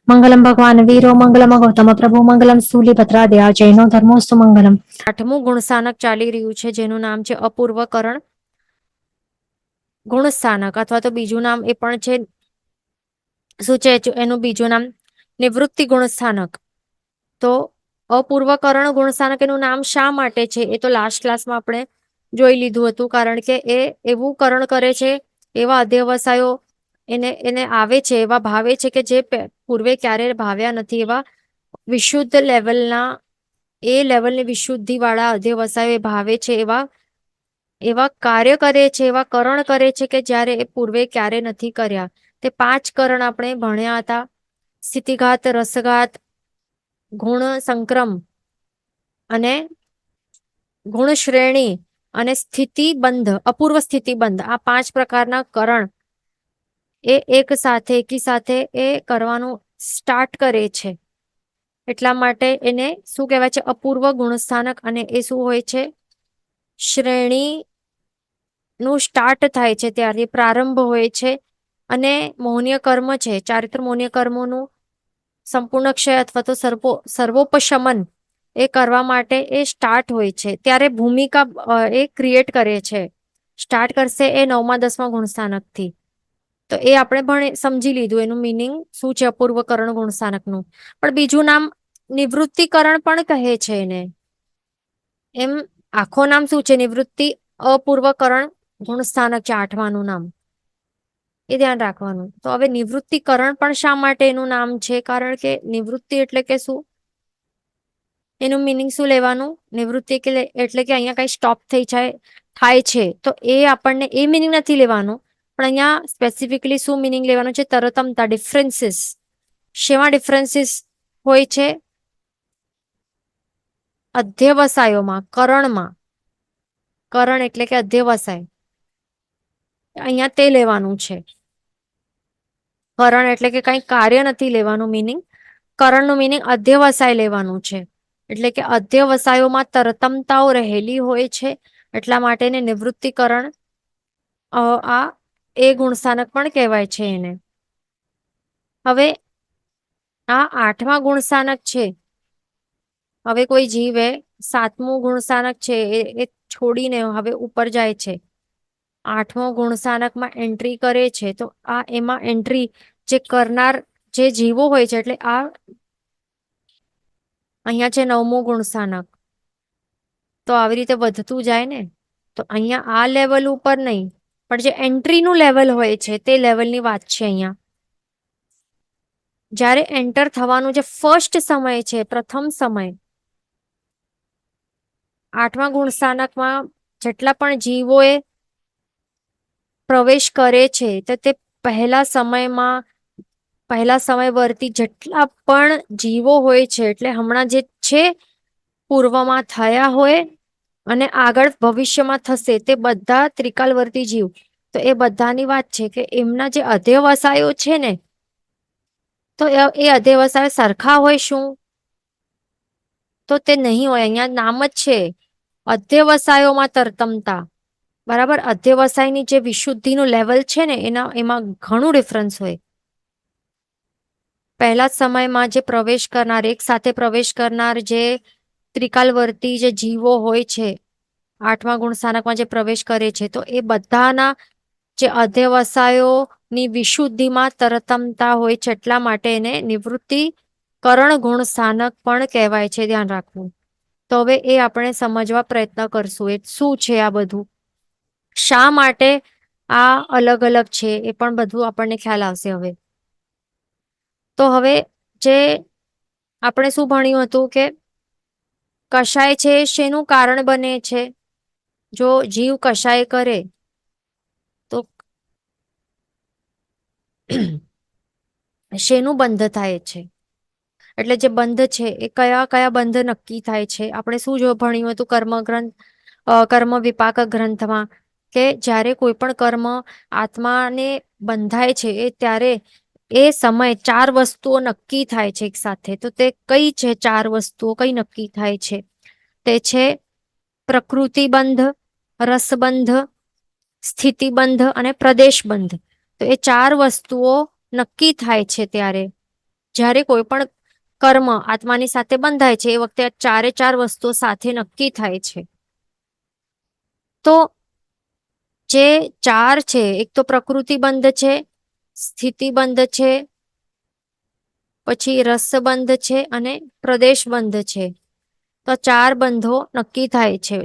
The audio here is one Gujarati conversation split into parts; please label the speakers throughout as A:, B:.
A: મંગલમ ભગવાન વીરો મંગલમ ગૌતમ પ્રભુ મંગલમ સ્થૂલિભદ્રાદયા જૈનો ધર્મોસ્તુ મંગલમ.
B: આઠમું ગુણસ્થાનક ચાલી રહ્યું છે, જેનું નામ છે અપૂર્વકરણ ગુણસ્થાનક, અથવા તો બીજું નામ એ પણ છે. શું છે એનું બીજું નામ? નિવૃત્તિ ગુણસ્થાનક. તો અપૂર્વકરણ ગુણસ્થાનક એનું નામ શા માટે છે એ તો લાસ્ટ ક્લાસમાં આપણે જોઈ લીધું હતું. કારણ કે એ એવું કરણ કરે છે, એવા અધ્યવસાયો એને એને આવે છે, એવા ભાવે છે કે જે પૂર્વે ક્યારે ભાવ્યા નથી. એવા વિશુદ્ધ લેવલના, એ લેવલની વિશુદ્ધિ વાળા અધ્યવસાયો એ ભાવે છે, એવા એવા કાર્ય કરે છે, એવા કરણ કરે છે કે જ્યારે એ પૂર્વે ક્યારે નથી કર્યા. તે 5 કરણ આપણે ભણ્યા હતા: સ્થિતિઘાત, રસઘાત, ગુણ સંક્રમ અને ગુણ શ્રેણી અને સ્થિતિબંધ, અપૂર્વ સ્થિતિબંધ. આ 5 પ્રકારના કરણ એ એક સાથે, એકી સાથે એ કરવાનું સ્ટાર્ટ કરે છે. એટલા માટે એને શું કહેવાય છે? અપૂર્વ ગુણસ્થાનક. અને એ શું હોય છે? શ્રેણી નું સ્ટાર્ટ થાય છે, ત્યારથી પ્રારંભ હોય છે. અને મૌન્ય કર્મ છે, ચારિત્ર મૌન્ય કર્મોનું સંપૂર્ણ ક્ષય અથવા તો સર્વોપશમન એ કરવા માટે એ સ્ટાર્ટ હોય છે. ત્યારે ભૂમિકા એ ક્રિએટ કરે છે. સ્ટાર્ટ કરશે એ 9મા 10મા ગુણસ્થાનકથી. તો એ આપણે સમજી લીધું એનું મિનિંગ શું છે અપૂર્વકરણ ગુણસ્થાનકનું. પણ બીજું નામ નિવૃત્તિકરણ પણ કહે છે એને. એમ આખો નામ શું છે? નિવૃત્તિ અપૂર્વકરણ ગુણસ્થાનક છે 8માનું નામ. એ ધ્યાન રાખવાનું. તો હવે નિવૃત્તિકરણ પણ શા માટે એનું નામ છે? કારણ કે નિવૃત્તિ એટલે કે શું? એનું મિનિંગ શું લેવાનું? નિવૃત્તિ એટલે કે અહીંયા કઈ સ્ટોપ થઈ થાય છે, તો એ આપણને એ મિનિંગ નથી લેવાનું. પણ અહીંયા સ્પેસિફિકલી શું મિનિંગ લેવાનું છે? તરતમતા, ડિફરન્સીસ. શેમાં ડિફરન્સીસ હોય છે? અધ્યવસાયોમાં, કરણમાં. કરણ એટલે કે અધ્યવસાય. અહીંયા તે લેવાનું છે. કરણ એટલે કે કઈ કાર્ય નથી લેવાનું મિનિંગ. કરણનું મિનિંગ અધ્યવસાય લેવાનું છે. એટલે કે અધ્યવસાયોમાં તરતમતાઓ રહેલી હોય છે. એટલા માટે એને નિવૃત્તિકરણ, આ એ ગુણસ્થાનક પણ કહેવાય છે એને. હવે આ 8મા ગુણસ્થાનક છે. હવે કોઈ જીવે 7મું ગુણસ્થાનક છે એ છોડીને હવે ઉપર જાય છે, 8મો ગુણસ્થાનકમાં એન્ટ્રી કરે છે. તો આ એમાં એન્ટ્રી જે કરનાર જે જીવો હોય છે, એટલે આ અહીંયા છે 9મું ગુણસ્થાનક. તો આવી રીતે વધતું જાય ને. તો અહીંયા આ લેવલ ઉપર નહીં, પણ જે એન્ટ્રીનું લેવલ હોય છે તે લેવલની વાત છે અહીંયા. જ્યારે એન્ટર થવાનું જે ફર્સ્ટ સમય છે, પ્રથમ સમય, 8મા ગુણસ્થાનકમાં જેટલા પણ જીવોએ પ્રવેશ કરે છે, તો તે પહેલા સમયવર્તી જેટલા પણ જીવો હોય છે, એટલે હમણાં જે છે, પૂર્વમાં થયા હોય અને આગળ ભવિષ્યમાં થશે, તે બધા ત્રિકાલવર્તી જીવ. તો એ બધાની વાત છે કે એમના જે અધ્યવસાયો છે ને, તો એ અધ્યવસાય સરખા હોય શું? તો તે નહીં હોય. અહીંયા નામ જ છે અધ્યવસાયોમાં તરતમતા. બરાબર? અધ્યવસાયની જે વિશુદ્ધિનું લેવલ છે ને, એમાં ઘણું ડિફરન્સ હોય. પહેલા સમયમાં જે પ્રવેશ કરનાર, એક સાથે પ્રવેશ કરનાર જે ત્રિકાલવર્તી જે જીવો હોય છે, 8મા ગુણસ્થાનકમાં જે પ્રવેશ કરે છે, તો એ બધાના જે અધ્યવસાયોની વિશુદ્ધિમાં તરતમતા હોય છે. એટલા માટે એને નિવૃત્તિ કરણ ગુણસ્થાનક પણ કહેવાય છે. ધ્યાન રાખવું. તો હવે એ આપણે સમજવા પ્રયત્ન કરશું. એ શું છે આ બધું, શા માટે આ અલગ અલગ છે, એ પણ બધું આપણને ખ્યાલ આવશે હવે. તો હવે જે આપણે શું ભણ્યું હતું કે કશાય છે શેનું કારણ બને છે? જો જીવ કશાય કરે તો શેનું બંધ થાય છે? એટલે જે બંધ છે એ કયા કયા બંધ નક્કી થાય છે? આપણે શું જો ભણ્યું હતું કર્મ વિપાક ગ્રંથમાં, કે જ્યારે કોઈ પણ કર્મ આત્માને બંધાય છે, એ ત્યારે એ સમય 4 વસ્તુઓ નક્કી થાય છે એક સાથે. તો તે કઈ છે 4 વસ્તુઓ? કઈ નક્કી થાય છે? તે છે પ્રકૃતિબંધ, રસબંધ, સ્થિતિબંધ અને પ્રદેશબંધ. તો એ 4 વસ્તુઓ નક્કી થાય છે ત્યારે. જ્યારે કોઈ પણ કર્મ આત્માની સાથે બંધાય છે એ વખતે આ ચારે ચાર વસ્તુઓ સાથે નક્કી થાય છે. તો જે ચાર છે, એક તો પ્રકૃતિ બંધ છે, સ્થિતિ બંધ છે, પછી રસબંધ છે અને પ્રદેશ બંધ છે. તો ચાર બંધો નક્કી થાય છે,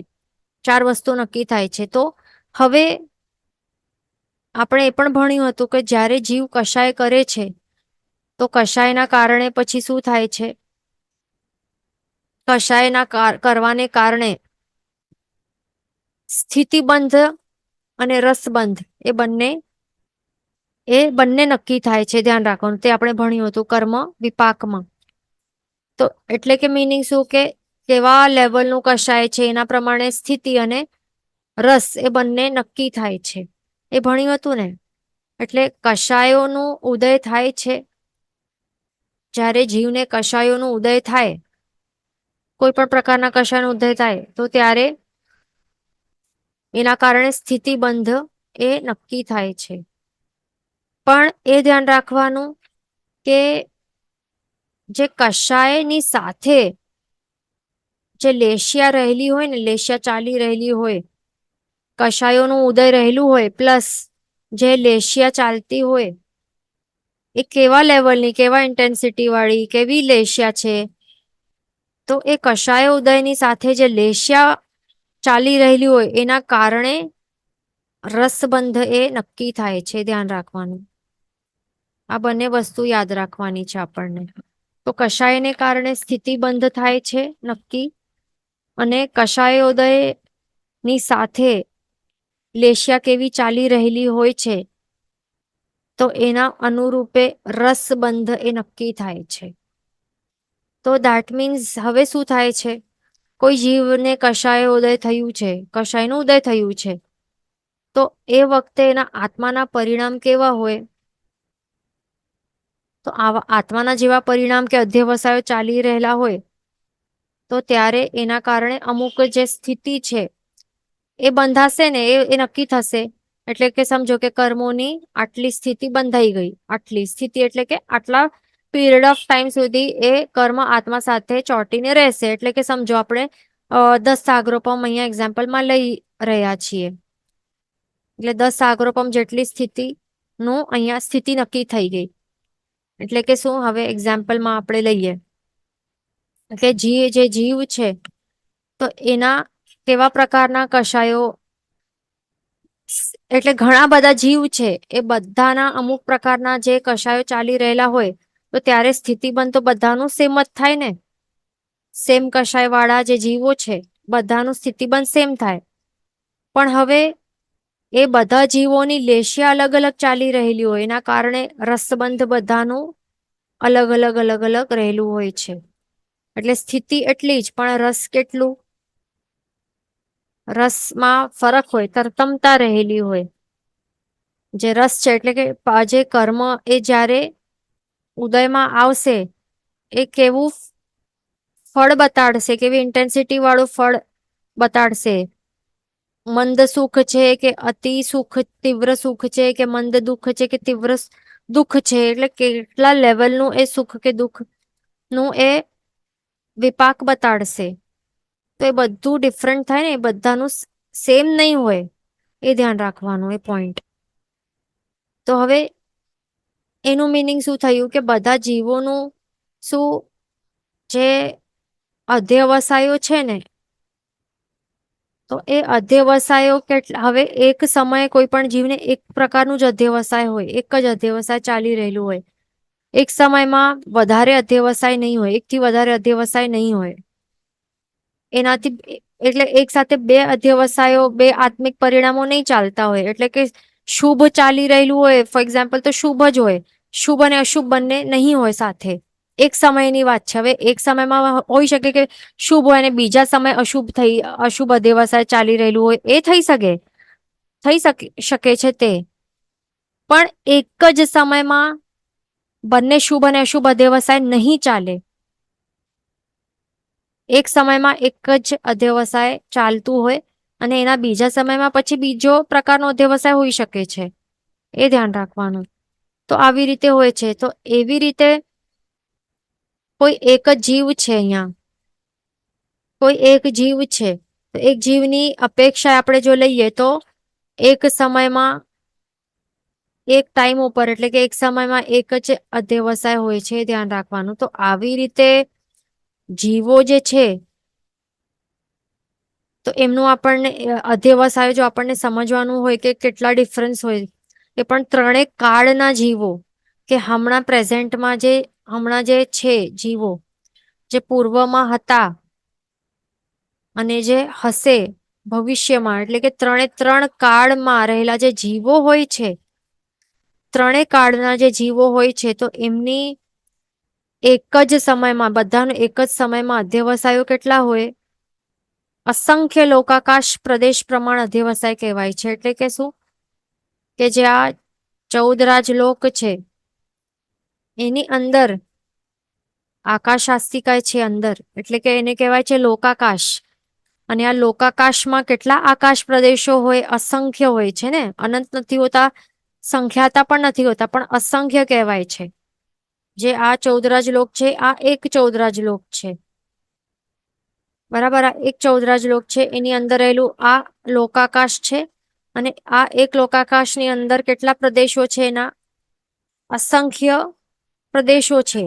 B: ચાર વસ્તુ નક્કી થાય છે. તો હવે આપણે એ પણ ભણ્યું હતું કે જ્યારે જીવ કશાય કરે છે તો કશાયના કારણે પછી શું થાય છે? કશાયના કરવાને કારણે સ્થિતિબંધ અને રસબંધ એ બંને નક્કી થાય છે. ધ્યાન રાખવાનું, તે આપણે ભણ્યું હતું કર્મ વિપાકમાં. તો એટલે કે મીનિંગ શું કે કેવા લેવલનું કશાય છે એના પ્રમાણે સ્થિતિ અને રસ એ બંને નક્કી થાય છે. એ ભણ્યું હતું ને? એટલે કશાયોનું ઉદય થાય છે. જ્યારે જીવને કશાયોનું ઉદય થાય, કોઈ પણ પ્રકારના કશાયનો ઉદય થાય તો ત્યારે એના કારણે સ્થિતિબંધ એ નક્કી થાય છે. પણ એ ધ્યાન રાખવાનું કે જે કશાયની સાથે જે લેશિયા રહેલી હોય ને, લેશિયા ચાલી રહેલી હોય, કશાયોનું ઉદય રહેલું હોય પ્લસ જે લેશિયા ચાલતી હોય એ કેવા લેવલની, કેવા ઇન્ટેન્સિટી વાળી, કેવી લેશિયા છે? તો એ કશાય ઉદયની સાથે જે લેશિયા ચાલી રહેલી હોય એના કારણે રસબંધ એ નક્કી થાય છે. ધ્યાન રાખવાનું, આ બંને વસ્તુ યાદ રાખવાની છે આપણને. તો કશાયને કારણે સ્થિતિ બંધ થાય છે નક્કી, અને કશાયોદય ની સાથે લેશિયા કેવી ચાલી રહેલી હોય છે તો એના અનુરૂપે રસબંધ એ નક્કી થાય છે. તો દેટ મીન્સ હવે શું થાય છે? કોઈ જીવને કશાય ઉદય થયું છે, કશાયનું ઉદય થયું છે, તો એ વખતે એના આત્માના પરિણામ કેવા હોય? તો આવા આત્માના જેવા પરિણામ કે અધ્યવસાયો ચાલી રહેલા હોય તો ત્યારે એના કારણે અમુક જે સ્થિતિ છે એ બંધાશે ને, એ નક્કી થશે. એટલે કે સમજો કે કર્મોની આટલી સ્થિતિ બંધાઈ ગઈ. આટલી સ્થિતિ એટલે કે આટલા પીરિયડ ઓફ ટાઈમ સુધી એ કર્મ આત્મા સાથે ચોંટીને રહેશે. એટલે કે સમજો આપણે 10 સાગરોપમ અહીંયા એક્ઝામ્પલમાં લઈ રહ્યા છીએ. એટલે 10 સાગરોપમ જેટલી સ્થિતિનું અહીંયા સ્થિતિ નક્કી થઈ ગઈ. એટલે કે શું? હવે એક્ઝામ્પલમાં આપણે લઈએ કે જે જીવ છે તો એના કેવા પ્રકારના કશાયો, એટલે ઘણા બધા જીવ છે એ બધાના અમુક પ્રકારના જે કશાયો ચાલી રહેલા હોય તો ત્યારે સ્થિતિબંધ તો બધાનું સેમ જ થાય ને. સેમ કશાય વાળા જે જીવો છે બધાનું સ્થિતિબંધ સેમ થાય. પણ હવે એ બધા જીવોની લેશિયા અલગ અલગ ચાલી રહેલી હોય એના કારણે રસબંધ બધાનું અલગ અલગ અલગ અલગ રહેલું હોય છે. એટલે સ્થિતિ એટલી જ, પણ રસ કેટલું? રસમાં ફરક હોય, તરતમતા રહેલી હોય. જે રસ છે એટલે કે જે કર્મ એ જ્યારે ઉદયમાં આવશે એ કેવું ફળ બતાડશે, કેવી ઇન્ટેન્સિટી વાળું ફળ બતાડશે. મંદ સુખ છે કે અતિ સુખ, તીવ્ર સુખ છે કે મંદ દુઃખ છે કે તીવ્ર દુઃખ છે, એટલે કેટલા લેવલનું એ સુખ કે દુઃખ નું એ વિપાક બતાડશે. તો એ બધું ડિફરન્ટ થાય ને, એ બધાનું સેમ નહીં હોય. એ ધ્યાન રાખવાનું, એ પોઈન્ટ. તો હવે એનું મિનિંગ શું થયું કે બધા જીવોનું શું જે અધ્યવસાયો છે ને, તો એ અધ્યવસાયો કેટલા? હવે એક સમયે કોઈ પણ જીવને એક પ્રકારનું જ અધ્યવસાય હોય, એક જ અધ્યવસાય ચાલી રહેલું હોય. એક સમયમાં વધારે અધ્યવસાય નહીં હોય, એકથી વધારે અધ્યવસાય નહીં હોય. એનાથી એટલે એક સાથે બે અધ્યવસાયો, બે આત્મિક પરિણામો નહીં ચાલતા હોય. એટલે કે શુભ ચાલી રહેલું હોય, ફોર એક્ઝામ્પલ, તો શુભ જ હોય. શુભ અને અશુભ બંને નહીં હોય સાથે. એક સમયની વાત છે. હવે એક સમયમાં હોઈ શકે કે શુભ હોય અને બીજા સમય અશુભ અધ્યવસાય ચાલી રહેલું હોય, એ થઈ શકે છે તે. પણ એક જ સમયમાં બંને શુભ અને અશુભ અધ્યવસાય નહીં ચાલે. એક સમયમાં એક જ અધ્યવસાય ચાલતું હોય અને એના બીજા સમયમાં પછી બીજો પ્રકારનો અધ્યવસાય હોઈ શકે છે. એ ધ્યાન રાખવાનું. તો આવી રીતે હોય છે. તો એવી રીતે કોઈ એક જ જીવ છે અહીંયા, કોઈ એક જીવ છે. તો એક જીવની અપેક્ષા આપણે જો લઈએ તો એક સમયમાં એક ટાઈમ ઉપર એટલે કે એક સમયમાં એક જ અધ્યવસાય હોય છે, એ ધ્યાન રાખવાનું. તો આવી રીતે જીવો જે છે તો એમનું આપણને અધ્યવસાય જો આપણને સમજવાનું હોય કે કેટલા ડિફરન્સ હોય, એ પણ ત્રણેક કાળના જીવો કે હમણાં પ્રેઝન્ટમાં જે હમણાં જે છે જીવો, જે પૂર્વમાં હતા અને જે હશે ભવિષ્યમાં, એટલે કે ત્રણ કાળમાં રહેલા જે જીવો હોય છે, ત્રણેય કાળના જે જીવો હોય છે, તો એમની એક જ સમયમાં બધાનું એક જ સમયમાં અધ્યવસાયો કેટલા હોય? અસંખ્ય લોકાકાશ પ્રદેશ પ્રમાણ અધ્યવસાય કહેવાય છે. એટલે કે શું? કે જે આ 14 રાજલોક છે એની અંદર આકાશ આસ્તિકાય છે અંદર, એટલે કે એને કહેવાય છે લોકાકાશ. અને આ લોકાકાશમાં કેટલા આકાશ પ્રદેશો હોય? અસંખ્ય હોય છે ને, અનંત નથી હોતા, સંખ્યાતા પણ નથી હોતા, પણ અસંખ્ય કહેવાય છે. જે આ 14 રાજલોક છે, આ એક 14 રાજલોક છે, બરાબર. આ એક 14 રાજલોક છે, એની અંદર રહેલું આ લોકાકાશ છે. અને આ એક લોકાકાશની અંદર કેટલા પ્રદેશો છે? એના અસંખ્ય પ્રદેશો છે.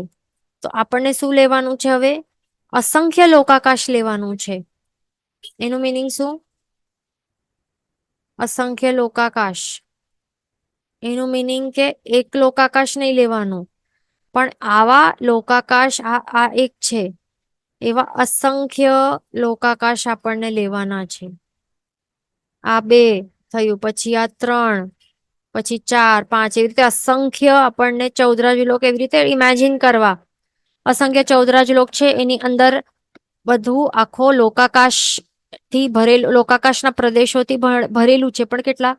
B: તો આપણને શું લેવાનું છે હવે? અસંખ્ય લોકાકાશ લેવાનું છે. એનું મિનિંગ શું? અસંખ્ય લોકાકાશ, એનું મિનિંગ કે એક લોકાકાશ નહીં લેવાનું, પણ આવા લોકાકાશ આ એક છે એવા અસંખ્ય લોકાકાશ આપણને લેવાના છે. આ 2 થયું, પછી આ 3, પછી 4, 5, એવી રીતે અસંખ્ય આપણને 14 રાજલોક એવી રીતે ઇમેજિન કરવા. અસંખ્ય 14 રાજલોક છે, એની અંદર બધું આખો લોકાકાશ થી ભરેલું, લોકાકાશના પ્રદેશોથી ભરેલું છે. પણ કેટલા?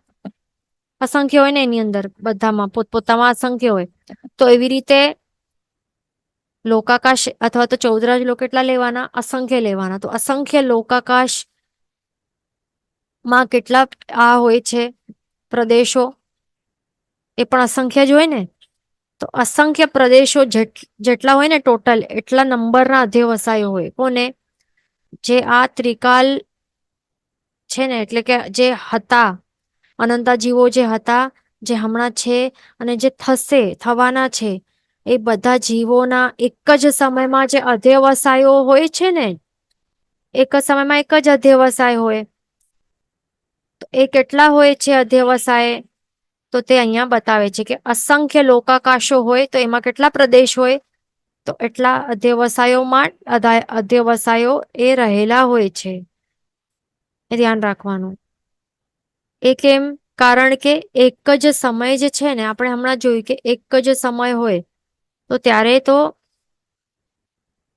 B: અસંખ્ય હોય ને એની અંદર, બધામાં પોતપોતામાં અસંખ્ય હોય. તો એવી રીતે લોકાકાશ અથવા તો 14 રાજલોક કેટલા લેવાના? અસંખ્ય લેવાના. તો અસંખ્ય લોકાકાશ માં કેટલા આ હોય છે પ્રદેશો? એ પણ અસંખ્ય જ હોય ને. તો અસંખ્ય પ્રદેશો જેટલા હોય ને ટોટલ, એટલા નંબરના અધ્યવસાયો હોય. કોને? જે આ ત્રિકાલ છે ને, એટલે કે જે હતા અનંતા જીવો, જે હતા, જે હમણાં છે અને જે થશે, થવાના છે, એ બધા જીવોના એક જ સમયમાં જે અધ્યવસાયો હોય છે ને, એક જ સમયમાં એક જ અધ્યવસાય હોય. તો એ કેટલા હોય છે અધ્યવસાય? તો તે અહીંયા બતાવે છે કે અસંખ્ય લોકાકાશો હોય તો એમાં કેટલા પ્રદેશ હોય? તો એટલા અધ્યવસાયોમાં અધ્યવસાયો એ રહેલા હોય છે. એ ધ્યાન રાખવાનું. એ કેમ? કારણ કે એક જ સમય જે છે ને, આપણે હમણાં જોયું કે એક જ સમય હોય તો ત્યારે તો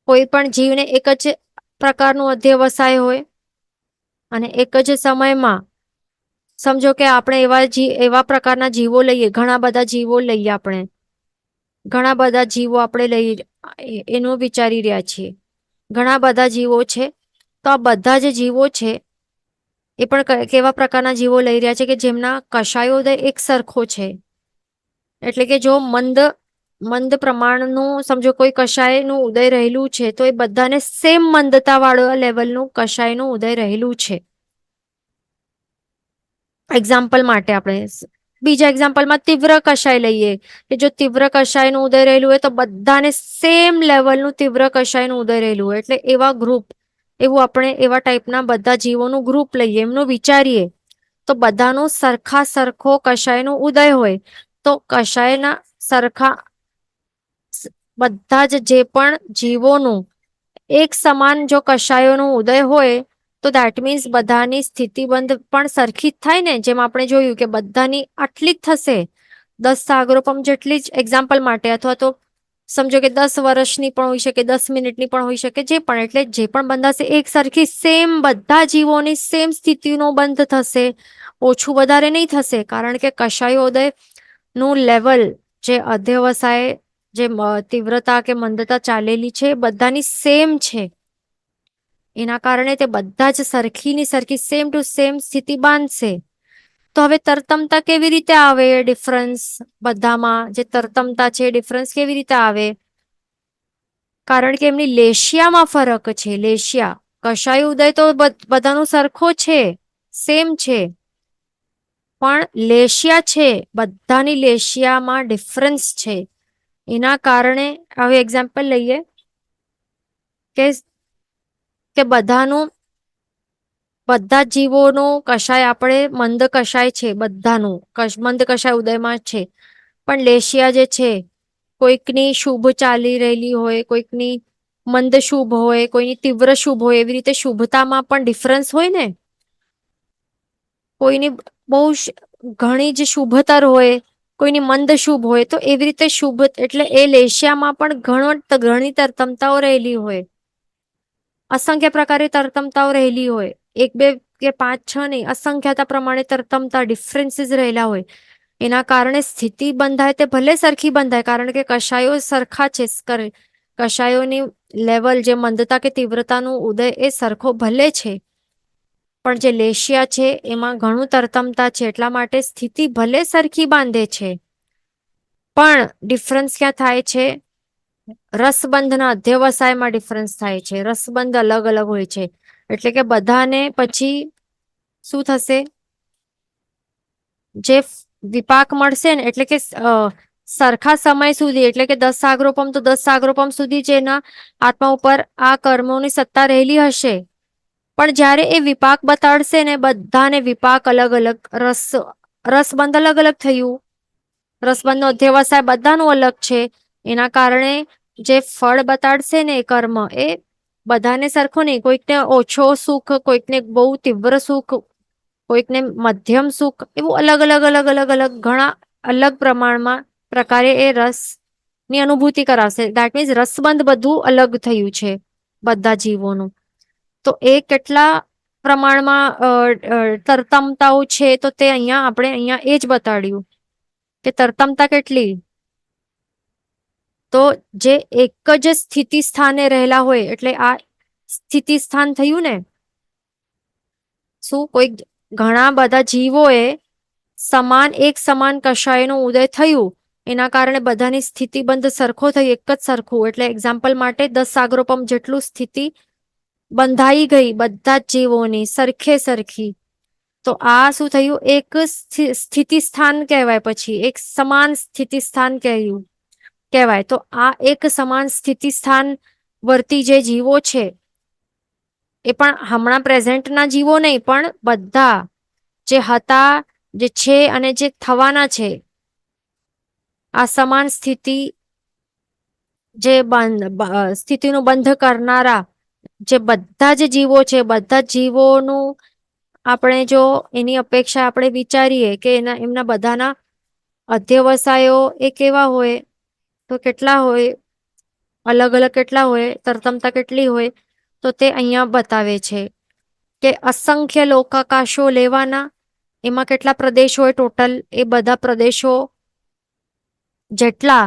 B: કોઈ પણ જીવને એક જ પ્રકારનું અધ્યવસાય હોય. અને એક જ સમયમાં સમજો કે આપણે એવા પ્રકારના જીવો લઈએ, ઘણા બધા જીવો લઈએ, આપણે ઘણા બધા જીવો આપણે લઈ એનું વિચારી રહ્યા છીએ. ઘણા બધા જીવો છે, તો આ બધા જે જીવો છે એ પણ કેવા પ્રકારના જીવો લઈ રહ્યા છે? કે જેમના કષાયોદય એક સરખો છે. એટલે કે જો મંદ પ્રમાણનું સમજો કોઈ કષાયનું ઉદય રહેલું છે, તો એ બધાને સેમ મંદતા વાળા લેવલનું કષાયનું ઉદય રહેલું છે. એક્ઝામ્પલ માટે આપણે બીજા એક્ઝામ્પલમાં તીવ્ર કષાય લઈએ, કે જો તીવ્ર કષાયનું ઉદય રહેલું હોય તો બધાને સેમ લેવલનું તીવ્ર કષાયનું ઉદય રહેલું હોય. એટલે એવા ગ્રુપ, એવું આપણે એવા ટાઈપના બધા જીવોનું ગ્રુપ લઈએ, એમનું વિચારીએ તો બધાનું સરખો કષાયનું ઉદય હોય. તો કષાયના સરખા બધા જ જે પણ જીવોનું એક સમાન જો કષાયોનું ઉદય હોય, તો દેટ મીન્સ બધાની સ્થિતિબંધ પણ સરખી જ થાય ને. જેમ આપણે જોયું કે બધાની આટલી જ થશે, 10 સાગરોપમ જેટલી જ, એક્ઝામ્પલ માટે, અથવા તો સમજો કે 10 વર્ષની પણ હોઈ શકે, 10 મિનિટની પણ હોઈ શકે, જે પણ, એટલે જે પણ બંધાશે એક સરખી સેમ બધા જીવોની સેમ સ્થિતિનો બંધ થશે. ઓછું વધારે નહીં થશે, કારણ કે કષાયોદય નું લેવલ, જે અધ્યવસાય, જે તીવ્રતા કે મંદતા ચાલેલી છે, બધાની સેમ છે. એના કારણે તે બધા જ સરખીની સરખી સેમ ટુ સેમ સ્થિતિ બાંધશે. તો હવે તરતમતા કેવી રીતે આવે? ડિફરન્સ બધામાં જે તરતમતા છે, ડિફરન્સ કેવી રીતે આવે? કારણ કે એમની લેશિયામાં ફરક છે. લેશિયા કશાય ઉદય તો બધાનું સરખો છે, સેમ છે, પણ લેશિયા છે, બધાની લેશિયામાં ડિફરન્સ છે. એના કારણે હવે એક્ઝામ્પલ લઈએ કે બધાનું બધા જીવોનું કશાય આપણે મંદ કશાય છે, બધાનું મંદ કશાય ઉદયમાં છે, પણ લેશિયા જે છે કોઈકની શુભ ચાલી રહેલી હોય, કોઈકની મંદ શુભ હોય, કોઈની તીવ્ર શુભ હોય, એવી રીતે શુભતામાં પણ ડિફરન્સ હોય ને. કોઈની બહુ ઘણી જ શુભતર હોય, કોઈની મંદ શુભ હોય, તો એવી રીતે શુભ એટલે એ લેશિયામાં પણ ઘણી તરતમતાઓ રહેલી હોય, અસંખ્ય પ્રકારે તરતમતાઓ રહેલી હોય, એક બે કે પાંચ છ નહીં, અસંખ્યતા પ્રમાણે તરતમતા ડિફરન્સીસ રહેલા હોય. એના કારણે સ્થિતિ બંધાય તે ભલે સરખી બંધાય, કારણ કે કશાયો સરખા છે, કશાયોની લેવલ જે મંદતા કે તીવ્રતાનું ઉદય એ સરખો ભલે છે, પણ જે લેશિયા છે એમાં ઘણું તરતમતા છે, એટલા માટે સ્થિતિ ભલે સરખી બાંધે છે, પણ ડિફરન્સ ક્યાં થાય છે? રસબંધના અધ્યવસાયમાં ડિફરન્સ થાય છે. રસબંધ અલગ અલગ હોય છે, એટલે કે બધાને પછી શું થશે? જે વિપાક મળશે ને, એટલે કે સરખા સમય સુધી, એટલે કે 10 સાગરોપમ તો 10 સાગરોપમ સુધી જેના આત્મા ઉપર આ કર્મોની સત્તા રહેલી હશે, પણ જ્યારે એ વિપાક બતાડશે ને, બધાને વિપાક અલગ અલગ, રસબંધ અલગ અલગ થયું, રસબંધનો અધ્યવસાય બધાનું અલગ છે. એના કારણે જે ફળ બતાડશે ને કર્મ, એ બધાને સરખું નહીં, કોઈકને ઓછો સુખ, કોઈકને બહુ તીવ્ર સુખ, કોઈકને મધ્યમ સુખ, એવું અલગ અલગ અલગ અલગ અલગ ઘણા અલગ પ્રમાણમાં પ્રકારે એ રસ ની અનુભૂતિ કરાવશે. દેટ મીન્સ રસબંધ બધું અલગ થયું છે બધા જીવોનું. તો એ કેટલા પ્રમાણમાં તરતમતાઓ છે, તો તે આપણે અહીંયા એ જ બતાડ્યું કે તરતમતા કેટલી. તો જે એક જ સ્થિતિ સ્થાને રહેલા હોય, એટલે આ સ્થિતિ સ્થાન થયું ને, શું કોઈ ઘણા બધા જીવોએ એક સમાન કશાયનું ઉદય થયું, એના કારણે બધાની સ્થિતિબંધ સરખો થયું, એક જ સરખું. એટલે એક્ઝામ્પલ માટે 10 સાગરોપમ જેટલું સ્થિતિ બંધાઈ ગઈ બધા જ જીવોની સરખે સરખી. તો આ શું થયું? એક સ્થિતિ સ્થાન કહેવાય, પછી એક સમાન સ્થિતિ સ્થાન કહેવાય. તો આ એક સમાન સ્થિતિ સ્થાન વર્તી જે જીવો છે, એ પણ હમણાં પ્રેઝન્ટના જીવો નહીં, પણ બધા જે હતા, જે છે અને જે થવાના છે, આ સમાન સ્થિતિનું બંધ કરનારા જે બધા જ જીવો છે, બધા જીવોનું આપણે જો એની અપેક્ષા આપણે વિચારીએ કે એમના બધાના અધ્યવસાયો એ કેવા હોય, તો કેટલા હોય, અલગ અલગ કેટલા હોય, તરતમતા કેટલી હોય, તો તે અહીંયા બતાવે છે કે અસંખ્ય લોકાકાશો લેવાના, એમાં કેટલા પ્રદેશ હોય ટોટલ, એ બધા પ્રદેશો જેટલા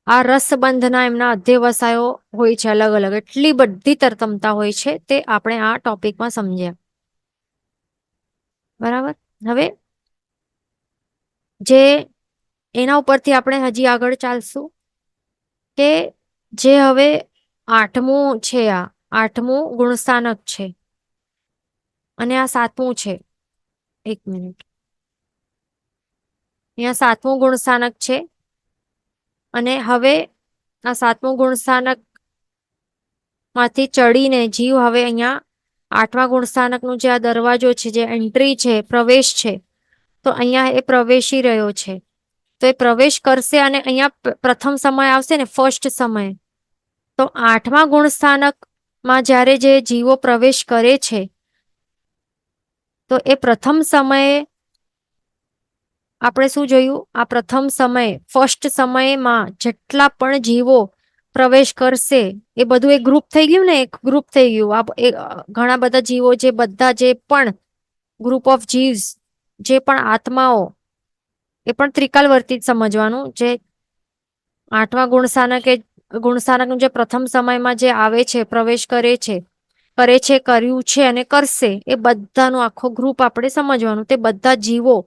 B: આ રસબંધના એમના અધ્યવસાયો હોય છે અલગ અલગ, એટલી બધી તરતમતા હોય છે, તે આપણે આ ટોપિકમાં સમજ્યા. બરાબર. હવે જે એના ઉપરથી આપણે હજી આગળ ચાલશું કે જે હવે 8મું છે, આ 8મું ગુણસ્થાનક છે અને આ 7મું છે. એક મિનિટ, અહીંયા 7મું ગુણસ્થાનક છે, અને હવે આ 7મું ગુણસ્થાનક માંથી ચડીને જીવ હવે અહીંયા 8મા ગુણસ્થાનકનું જે આ દરવાજો છે, જે એન્ટ્રી છે, પ્રવેશ છે, તો અહીંયા એ પ્રવેશી રહ્યો છે. તો એ પ્રવેશ કરશે અને અહીંયા પ્રથમ સમય આવશે ને, ફર્સ્ટ સમય. તો 8મા ગુણસ્થાનકમાં જ્યારે જે જીવો પ્રવેશ કરે છે, તો એ પ્રથમ સમયે આપણે શું જોયું? આ પ્રથમ સમય, ફર્સ્ટ સમયમાં જેટલા પણ જીવો પ્રવેશ કરશે, એ બધું એક ગ્રુપ થઈ ગયું ને, એક ગ્રુપ થઈ ગયું. ઘણા બધા જીવો, જે બધા જે પણ ગ્રુપ ઓફ જીવ્સ, જે પણ આત્માઓ, એ પણ ત્રિકાલવર્તી સમજવાનું. જે 8મા ગુણસ્થાનકનું જે પ્રથમ સમયમાં જે આવે છે, પ્રવેશ કરે છે, કર્યું છે અને કરશે, એ બધાનું આખો ગ્રુપ આપણે સમજવાનું. તે બધા જીવો,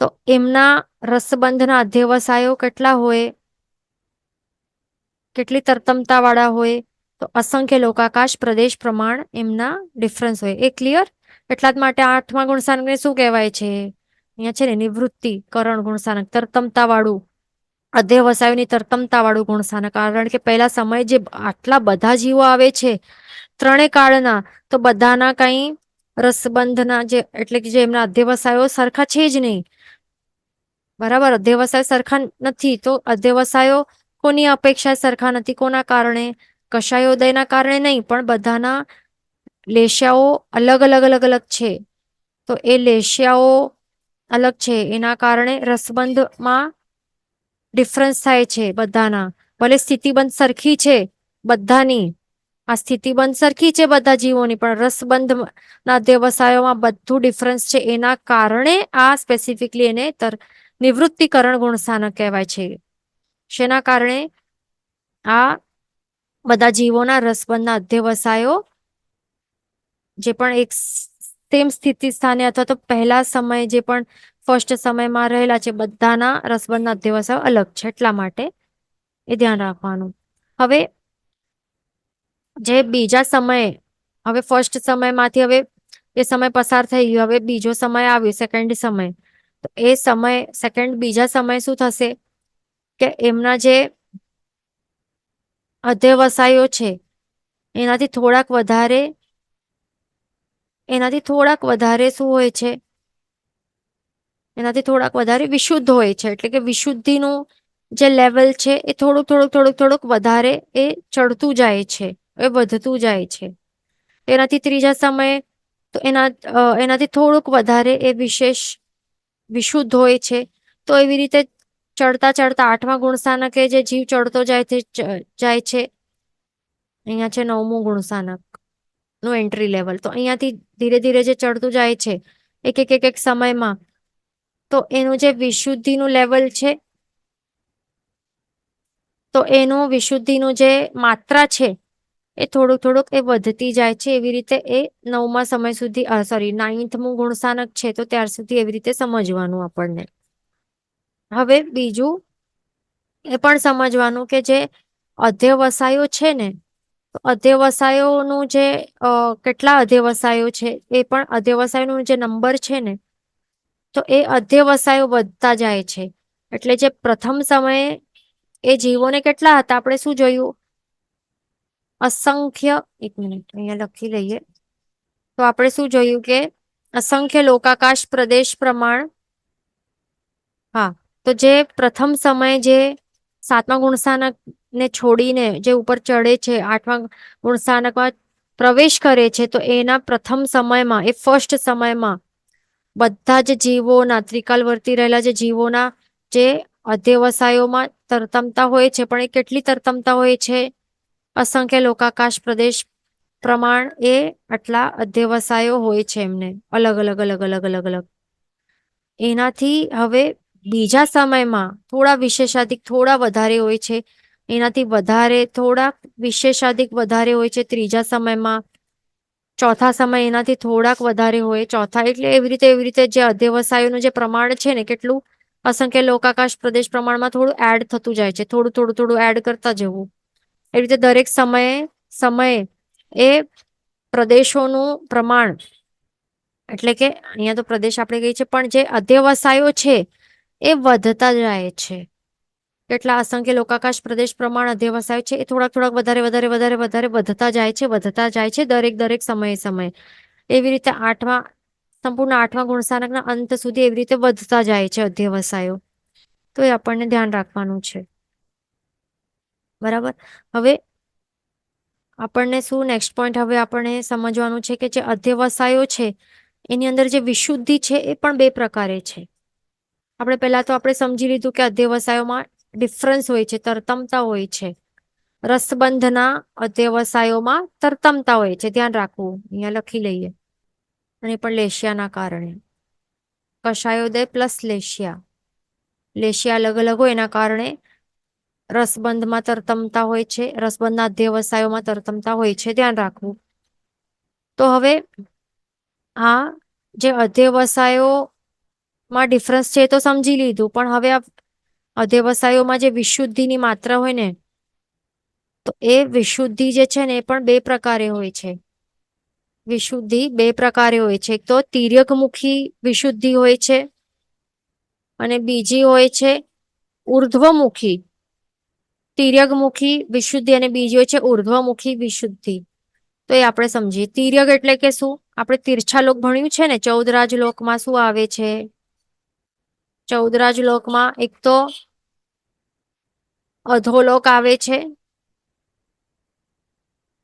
B: તો એમના રસબંધના અધ્યવસાયો કેટલા હોય? કેટલી તરતમતા વાળા હોય, તો અસંખ્ય લોકાકાશ પ્રદેશ પ્રમાણ એમના ડિફરન્સ હોય. એ ક્લિયર? એટલા જ માટે આઠમા ગુણસાનકને શું કહેવાય છે? અહીંયા છે ને નિવૃત્તિ કરણ ગુણસાનક, તરતમતા વાળું, અધ્યવસાયોની તરતમતા વાળું ગુણસાનક. કારણ કે પહેલા સમય જે આટલા બધા જીવો આવે છે ત્રણેય કાળના, તો બધાના કઈ રસબંધના જે એટલે કે જે એમના અધ્યવસાયો સરખા છે જ નહીં. બરાબર, અધ્યવસાય સરખા નથી, તો અધ્યવસાયો કોની અપેક્ષા સરખા નથી? કોના કારણે? કષાયોદયના કારણે નહીં, પણ બધાના લેશિયાઓ અલગ અલગ અલગ અલગ છે. તો એ લેશિયાઓ અલગ છે, એના કારણે રસબંધમાં ડિફરન્સ થાય છે બધાના. ભલે સ્થિતિબંધ સરખી છે બધાની, આ સ્થિતિબંધ સરખી છે બધા જીવોની, પણ રસબંધ ના અધ્યવસાયોમાં બધું ડિફરન્સ છે. એના કારણે આ સ્પેસિફિકલી એને નિવૃત્તિકરણ ગુણસાનક કહેવાય છે. શેના કારણે? આ બધા જીવોના રસબંધના અધ્યવસાયો જે પણ એક સેમ સ્થિતિ સ્થાને અથવા તો પહેલા સમયે જે પણ ફર્સ્ટ સમયમાં રહેલા છે, બધાના રસબંધના અધ્યવસાયો અલગ છે. એટલા માટે એ ધ્યાન રાખવાનું. હવે જે બીજા સમયે, હવે ફર્સ્ટ સમયમાંથી હવે એ સમય પસાર થઈ ગયો, હવે બીજો સમય આવ્યો, સેકન્ડ સમય. તો એ સમય સેકન્ડ બીજા સમય શું થશે કે એમના જે અધ્યવસાયો છે એનાથી થોડાક વધારે શું હોય છે? એનાથી થોડાક વધારે વિશુદ્ધ હોય છે. એટલે કે વિશુદ્ધિનું જે લેવલ છે એ થોડુંક વધારે એ ચડતું જાય છે, એ વધતું જાય છે. એનાથી ત્રીજા સમયે તો એનાથી થોડુંક વધારે એ વિશુદ્ધ હોય છે. તો એવી રીતે ચડતા ચડતા આઠમા ગુણસાનકે જે જીવ ચડતો જાય છે. અહીંયા છે નવમું ગુણસાનક નું એન્ટ્રી લેવલ. તો અહીંયાથી ધીરે ધીરે જે ચડતું જાય છે એક સમયમાં, તો એનું જે વિશુદ્ધિનું લેવલ છે, તો એનું વિશુદ્ધિનું જે માત્રા છે એ થોડુંક એ વધતી જાય છે. એવી રીતે એ નવમા સમય સુધી, નાઇન્થમું ગુણસાનક છે, તો ત્યાર સુધી એવી રીતે સમજવાનું આપણને. હવે બીજું એ પણ સમજવાનું કે જે અધ્યવસાયો છે ને, તો અધ્યવસાયોનું જે કેટલા અધ્યવસાયો છે, એ પણ અધ્યવસાયનું જે નંબર છે ને, તો એ અધ્યવસાયો વધતા જાય છે. એટલે જે પ્રથમ સમયે એ જીવોને કેટલા હતા આપણે શું જોયું? અસંખ્ય. એક મિનિટ અહીંયા લખી લઈએ. તો આપણે શું જોયું કે અસંખ્ય લોકાકાશ પ્રદેશ પ્રમાણ. હા, તો જે પ્રથમ સમય જે સાતમા ગુણસ્થાનક ને છોડીને જે ઉપર ચડે છે, આઠમા ગુણસ્થાનકમાં પ્રવેશ કરે છે, તો એના પ્રથમ સમયમાં, એ ફર્સ્ટ સમયમાં બધા જ જીવોના, ત્રિકાલવર્તી રહેલા જે જીવોના જે અધ્યવસાયોમાં તરતમતા હોય છે, પણ એ કેટલી તરતમતા હોય છે? અસંખ્ય લોકાકાશ પ્રદેશ પ્રમાણ એ આટલા અધ્યવસાયો હોય છે એમને, અલગ અલગ અલગ અલગ અલગ અલગ. એનાથી હવે બીજા સમયમાં થોડા વિશેષાધિક થોડા વધારે હોય છે, એનાથી વધારે થોડાક વિશેષાધિક વધારે હોય છે ત્રીજા સમયમાં. ચોથા સમય એનાથી થોડાક વધારે હોય ચોથા. એટલે એવી રીતે જે અધ્યવસાયોનું જે પ્રમાણ છે ને, કેટલું અસંખ્ય લોકાકાશ પ્રદેશ પ્રમાણમાં થોડું એડ થતું જાય છે, થોડું એડ કરતા જવું. એ રીતે દરેક સમયે એ પ્રદેશોનું પ્રમાણ, એટલે કે અહીંયા તો પ્રદેશ આપણે કહી છે, પણ જે અધ્યવસાયો છે એ વધતા જાય છે. કેટલા અસંખ્ય લોકાકાશ પ્રદેશ પ્રમાણ અધ્યવસાય છે એ થોડાક વધારે વધતા જાય છે દરેક સમયે. એવી રીતે સંપૂર્ણ આઠમા ગુણસ્થાનકના અંત સુધી એવી રીતે વધતા જાય છે અધ્યવસાયો. તો એ આપણને ધ્યાન રાખવાનું છે. બરાબર. હવે આપણને શું નેક્સ્ટ પોઈન્ટ હવે આપણે સમજવાનું છે કે જે અધ્યવસાયો છે એની અંદર જે વિશુદ્ધિ છે એ પણ બે પ્રકારે છે. આપણે પહેલા તો આપણે સમજી લીધું કે અધ્યવસાયોમાં ડિફરન્સ હોય છે, તરતમતા હોય છે. રસબંધના અધ્યવસાયોમાં તરતમતા હોય છે, ધ્યાન રાખવું. અહીંયા લખી લઈએ. અને પણ લેશિયાના કારણે કષાયોદય પ્લસ લેશિયા અલગ અલગ હોય એના કારણે રસબંધમાં તરતમતા હોય છે, રસબંધના અધ્યવસાયોમાં તરતમતા હોય છે, ધ્યાન રાખવું. તો હવે આ જે અધ્યવસાયોમાં ડિફરન્સ છે એ તો સમજી લીધું, પણ હવે આ અધ્યવસાયોમાં જે વિશુદ્ધિની માત્રા હોય ને, તો એ વિશુદ્ધિ જે છે ને એ પણ બે પ્રકારે હોય છે. વિશુદ્ધિ બે પ્રકારે હોય છે. એક તો તિર્યકમુખી વિશુદ્ધિ હોય છે અને બીજી હોય છે ઉર્ધ્વમુખી. તિર્યકમુખી વિશુદ્ધિ અને બીજી હોય છે ઉર્ધ્વમુખી વિશુદ્ધિ. તો એ આપણે સમજીએ. તિર્યક એટલે કે શું? આપણે તિરછા લોક ભણ્યું છે ને, 14 રાજલોકમાં શું આવે છે? 14 રાજલોકમાં એક તો અધોલોક આવે છે,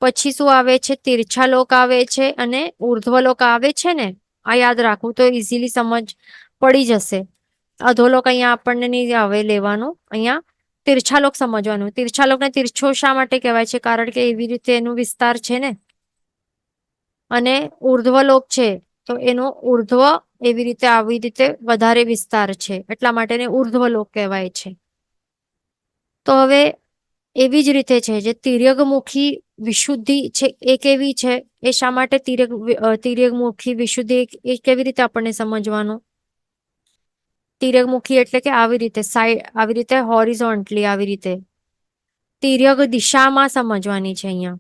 B: પછી શું આવે છે? તિરછા લોક આવે છે અને ઉર્ધ્વલોક આવે છે ને. આ યાદ રાખવું તો ઇઝીલી સમજ પડી જશે. અધોલોક અહીંયા આપણને નહીં આવે લેવાનું, અહીંયા તિરછાલોક સમજવાનું. તિરછાલોકને તિરછો શા માટે કહેવાય છે? કારણ કે એવી રીતે એનો વિસ્તાર છે ને. અને ઉર્ધ્વલોક છે તો એનો ઉર્ધ્વ એવી રીતે આવી રીતે વધારે વિસ્તાર છે, એટલા માટે એને ઉર્ધ્વલોક કહેવાય છે. તો હવે એવી જ રીતે છે જે તિર્યકમુખી વિશુદ્ધિ છે એ કેવી છે? એ શા માટે તિર્યકમુખી વિશુદ્ધિ એ કેવી રીતે આપણને સમજવાનું? તિર્યકમુખી એટલે કે આવી રીતે સાઈડ, આવી રીતે હોરિઝોન્ટલી, આવી રીતે તિર્યક દિશામાં સમજવાની છે અહીંયા.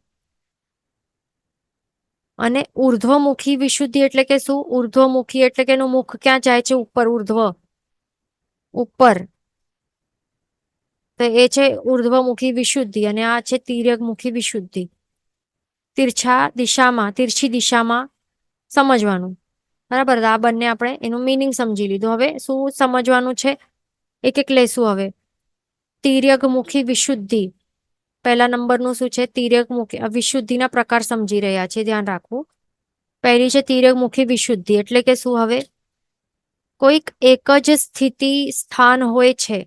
B: અને ઉર્ધ્વમુખી વિશુદ્ધિ એટલે કે શું? ઉર્ધ્વમુખી એટલે કે એનું મુખ ક્યાં જાય છે? ઉપર, ઉર્ધ્વ, ઉપર. તો એ છે ઉર્ધ્વમુખી વિશુદ્ધિ અને આ છે તિર્યકમુખી વિશુદ્ધિ. તિરછા દિશામાં, તિરછી દિશામાં સમજવાનું. બરાબર. આ બંને આપણે એનું મિનિંગ સમજી લીધું. હવે શું સમજવાનું છે? એક એક લેશું હવે. તિર્યકમુખી વિશુદ્ધિ. પહેલા નંબરનું શું છે? તિર્યકમુખી વિશુદ્ધિના પ્રકાર સમજી રહ્યા છે, ધ્યાન રાખવું. પહેલી છે તિર્યકમુખી વિશુદ્ધિ એટલે કે શું? હવે કોઈક એક જ સ્થિતિ સ્થાન હોય છે.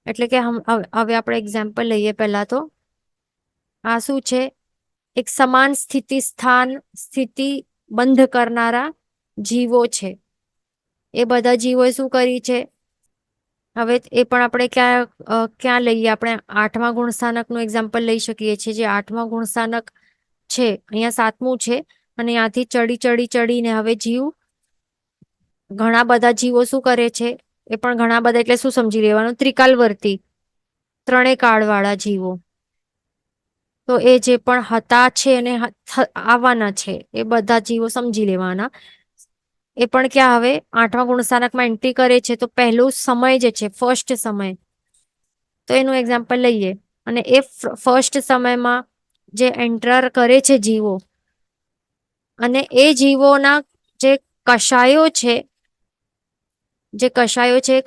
B: એટલે કે હવે આપણે એક્ઝામ્પલ લઈએ. પહેલા તો આ શું છે? એક સમાન સ્થિતિ સ્થાન, સ્થિતિ બંધ કરનારા જીવો છે. એ બધા જીવોએ શું કરી છે? હવે એ પણ આપણે ક્યાં લઈએ? આપણે 8મા ગુણસ્થાનકનું એક્ઝામ્પલ લઈ શકીએ છીએ. જે 8મા ગુણસ્થાનક છે, અહીંયા 7મું છે અને ત્યાંથી ચડીને હવે જીવ, ઘણા બધા જીવો શું કરે છે? એ પણ ઘણા બધા એટલે શું સમજી લેવાનું? ત્રિકાલવર્તી, 3 કાળવાળા જીવો. તો એ જે પણ હતા છે અને આવવાના છે એ બધા જીવો સમજી લેવાના. એ પણ ક્યાં હવે 8મા ગુણસ્થાનકમાં એન્ટ્રી કરે છે તો પહેલું સમય જે છે, ફર્સ્ટ સમય, તો એનું એક્ઝામ્પલ લઈએ. અને એ ફર્સ્ટ સમયમાં જે એન્ટર કરે છે જીવો, અને એ જીવોના જે કષાયો છે,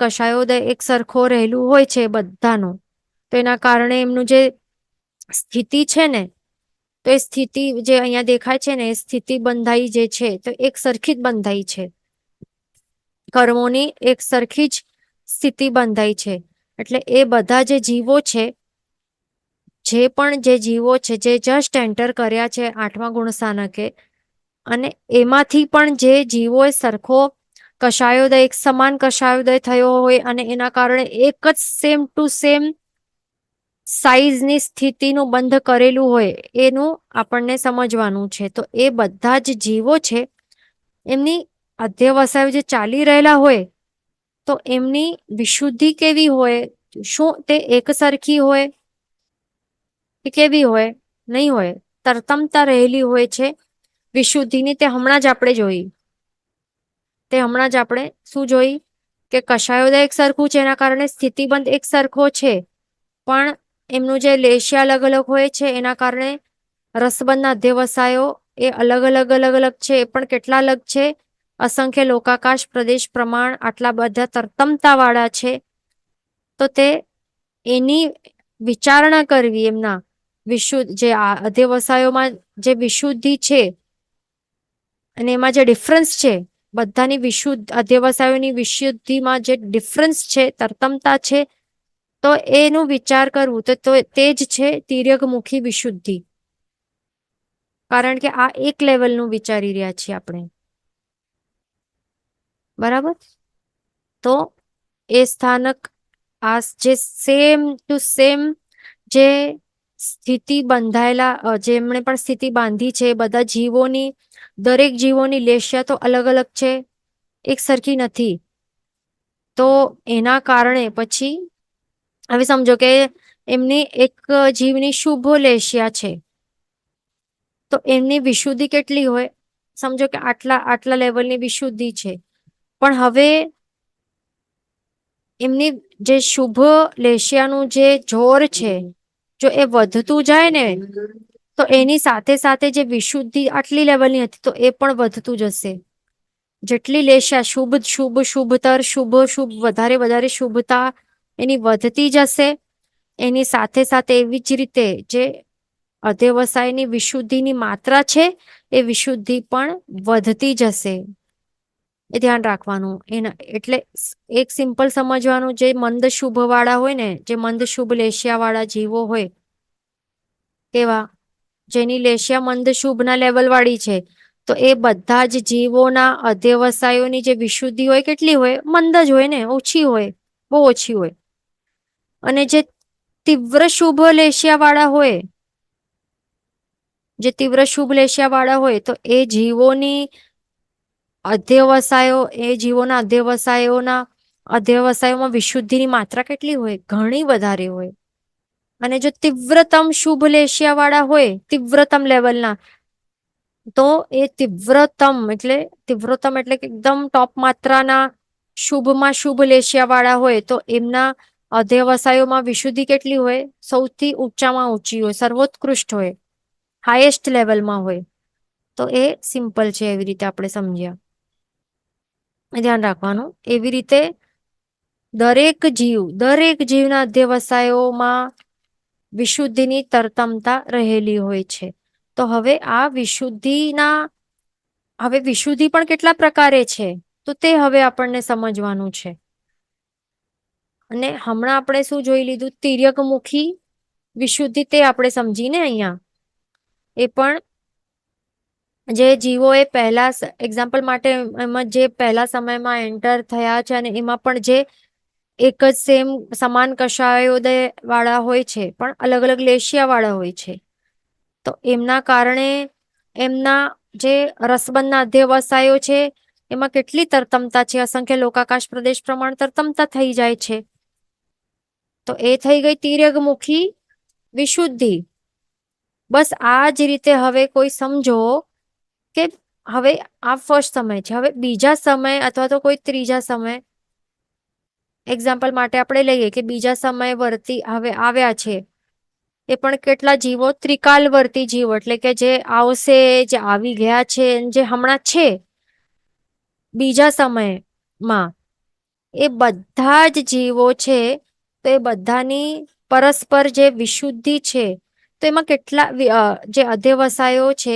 B: કષાયોદય એક સરખો રહેલું હોય છે બધાનું. તો એના કારણે એમનું જે સ્થિતિ છે ને, તો એ સ્થિતિ જે અહીંયા દેખાય છે ને, એ સ્થિતિ બંધાઈ જે છે તો એક સરખી જ બંધાઈ છે. કર્મોની એક સરખી જ સ્થિતિ બંધાઈ છે. એટલે એ બધા જે જીવો છે, જે જસ્ટ એન્ટર કર્યા છે 8મા ગુણસ્થાનકે, અને એમાંથી પણ જે જીવોએ સરખો કષાયોદય, એક સમાન કષાયોદય થયો હોય અને એના કારણે એક જ સેમ ટુ સેમ સાઈઝની સ્થિતિનું બંધ કરેલું હોય, એનું આપણને સમજવાનું છે. તો એ બધા જ જીવો છે, એમની અધ્યવસાયો જે ચાલી રહેલા હોય, તો એમની વિશુદ્ધિ કેવી હોય? શું તે એક સરખી હોય કે કેવી હોય? નહીં હોય. તરતમતા રહેલી હોય છે વિશુદ્ધિની. તે હમણાં જ આપણે શું જોઈ? કે કષાયોદય એક સરખું છે, એના કારણે સ્થિતિબંધ એક સરખો છે, પણ એમનું જે લેશ્ય અલગ અલગ હોય છે એના કારણે રસબંધના અધ્યવસાયો એ અલગ છે. એ પણ કેટલા અલગ છે? અસંખ્ય લોકાકાશ પ્રદેશ પ્રમાણ આટલા બધા તરતમતા વાળા છે. તો તે એની વિચારણા કરવી, એમના જે અધ્યવસાયોમાં જે વિશુદ્ધિ છે અને એમાં જે ડિફરન્સ છે, બધાની અધ્યવસાયોની વિશુદ્ધિમાં જે ડિફરન્સ છે, તરતમતા છે, તો એનું વિચાર કરવું. તો તે જ છે તિર્યકમુખી વિશુદ્ધિ. કારણ કે આ એક લેવલનું વિચારી રહ્યા છીએ આપણે. બરાબર. તો એ સ્થાનક આ જે સેમ ટુ સેમ જે સ્થિતિ બંધાયેલા, જેમણે પણ સ્થિતિ બાંધી છે, બધા જીવોની, દરેક જીવોની લેશ્યા તો અલગ અલગ છે, એક સરખી નથી. તો એના કારણે પછી હવે સમજો કે એમની એક જીવની શુભ લેશિયા છે, તો એમની વિશુદ્ધિ કેટલી હોય? સમજો કે આટલા લેવલની વિશુદ્ધિ છે, પણ હવે એમની જે શુભ લેશિયાનું જે જોર છે, જો એ વધતું જાય ને, તો એની સાથે સાથે જે વિશુદ્ધિ આટલી લેવલની હતી તો એ પણ વધતું જશે. જેટલી લેશિયા શુભ શુભ શુભતર શુભ શુભ વધારે વધારે શુભતા એની વધતી જશે, એની સાથે સાથે એવી જ રીતે જે અધ્યવસાયની વિશુદ્ધિની માત્રા છે એ વિશુદ્ધિ પણ વધતી જશે. એ ધ્યાન રાખવાનું. એના એટલે એક સિમ્પલ સમજવાનું, જે મંદ શુભ વાળા હોય ને, જે મંદ શુભ લેશિયા વાળા જીવો હોય, તેવા જેની લેશિયા મંદ શુભના લેવલ વાળી છે, તો એ બધા જ જીવોના અધ્યવસાયોની જે વિશુદ્ધિ હોય કેટલી હોય? મંદ જ હોય ને, ઓછી હોય, બહુ ઓછી હોય. અને જે તીવ્ર શુભ લેશિયા વાળા હોય, જે તીવ્ર શુભ લેશિયા વાળા હોય, તો એ જીવોની અધ્યવસાયો, એ જીવોના અધ્યવસાયોમાં વિશુદ્ધિની માત્રા કેટલી હોય? ઘણી વધારે હોય. અને જો તીવ્રતમ શુભ લેશિયા વાળા હોય, તીવ્રતમ લેવલના, તો એ તીવ્રતમ એટલે કે એકદમ ટોપ માત્રાના શુભમાં શુભ લેશિયા વાળા હોય, તો એમના અધ્યવસાયોમાં વિશુદ્ધિ કેટલી હોય? સૌથી ઊંચામાં ઊંચી હોય, સર્વોત્કૃષ્ટ હોય, હાઈએસ્ટ લેવલમાં હોય. તો એ સિમ્પલ છે, એવી રીતે આપણે સમજ્યા. ધ્યાન રાખવાનું. એવી રીતે દરેક જીવના અધ્યવસાયોમાં વિશુદ્ધિની તરતમતા રહેલી હોય છે. તો હવે વિશુદ્ધિ પણ કેટલા પ્રકારે છે, તો તે હવે આપણને સમજવાનું છે. અને હમણાં આપણે શું જોઈ લીધું? તિર્યકમુખી વિશુદ્ધિ, તે આપણે સમજીને અહીંયા. એ પણ જે જીવો એ પહેલા એક્ઝામ્પલ માટે એમાં જે પહેલા સમયમાં એન્ટર થયા છે, અને એમાં પણ જે એક જ સમાન કષાયોદય વાળા હોય છે, પણ અલગ અલગ લેશિયા વાળા હોય છે. તો એમના કારણે એમના જે રસબંધના અધ્યવસાયો છે એમાં કેટલી તરતમતા છે, અસંખ્ય લોકાકાશ પ્રદેશ પ્રમાણ તરતમતા થઈ જાય છે. તો એ થઈ ગઈ તિર્યકમુખી વિશુદ્ધિ. બસ આ જ રીતે હવે કોઈ સમજો કે હવે આ ફર્સ્ટ સમય છે, હવે બીજા સમય અથવા તો કોઈ ત્રીજા સમય એક્ઝામ્પલ માટે આપણે લઈએ કે બીજા સમય વર્તી હવે આવ્યા છે, એ પણ કેટલા જીવો? ત્રિકાલવર્તી જીવો, એટલે કે જે આવશે, જે આવી ગયા છે, જે હમણાં છે બીજા સમયમાં, એ બધા જ જીવો છે. તો એ બધાની પરસ્પર જે વિશુદ્ધિ છે, તો એમાં કેટલા જે અધ્યવસાયો છે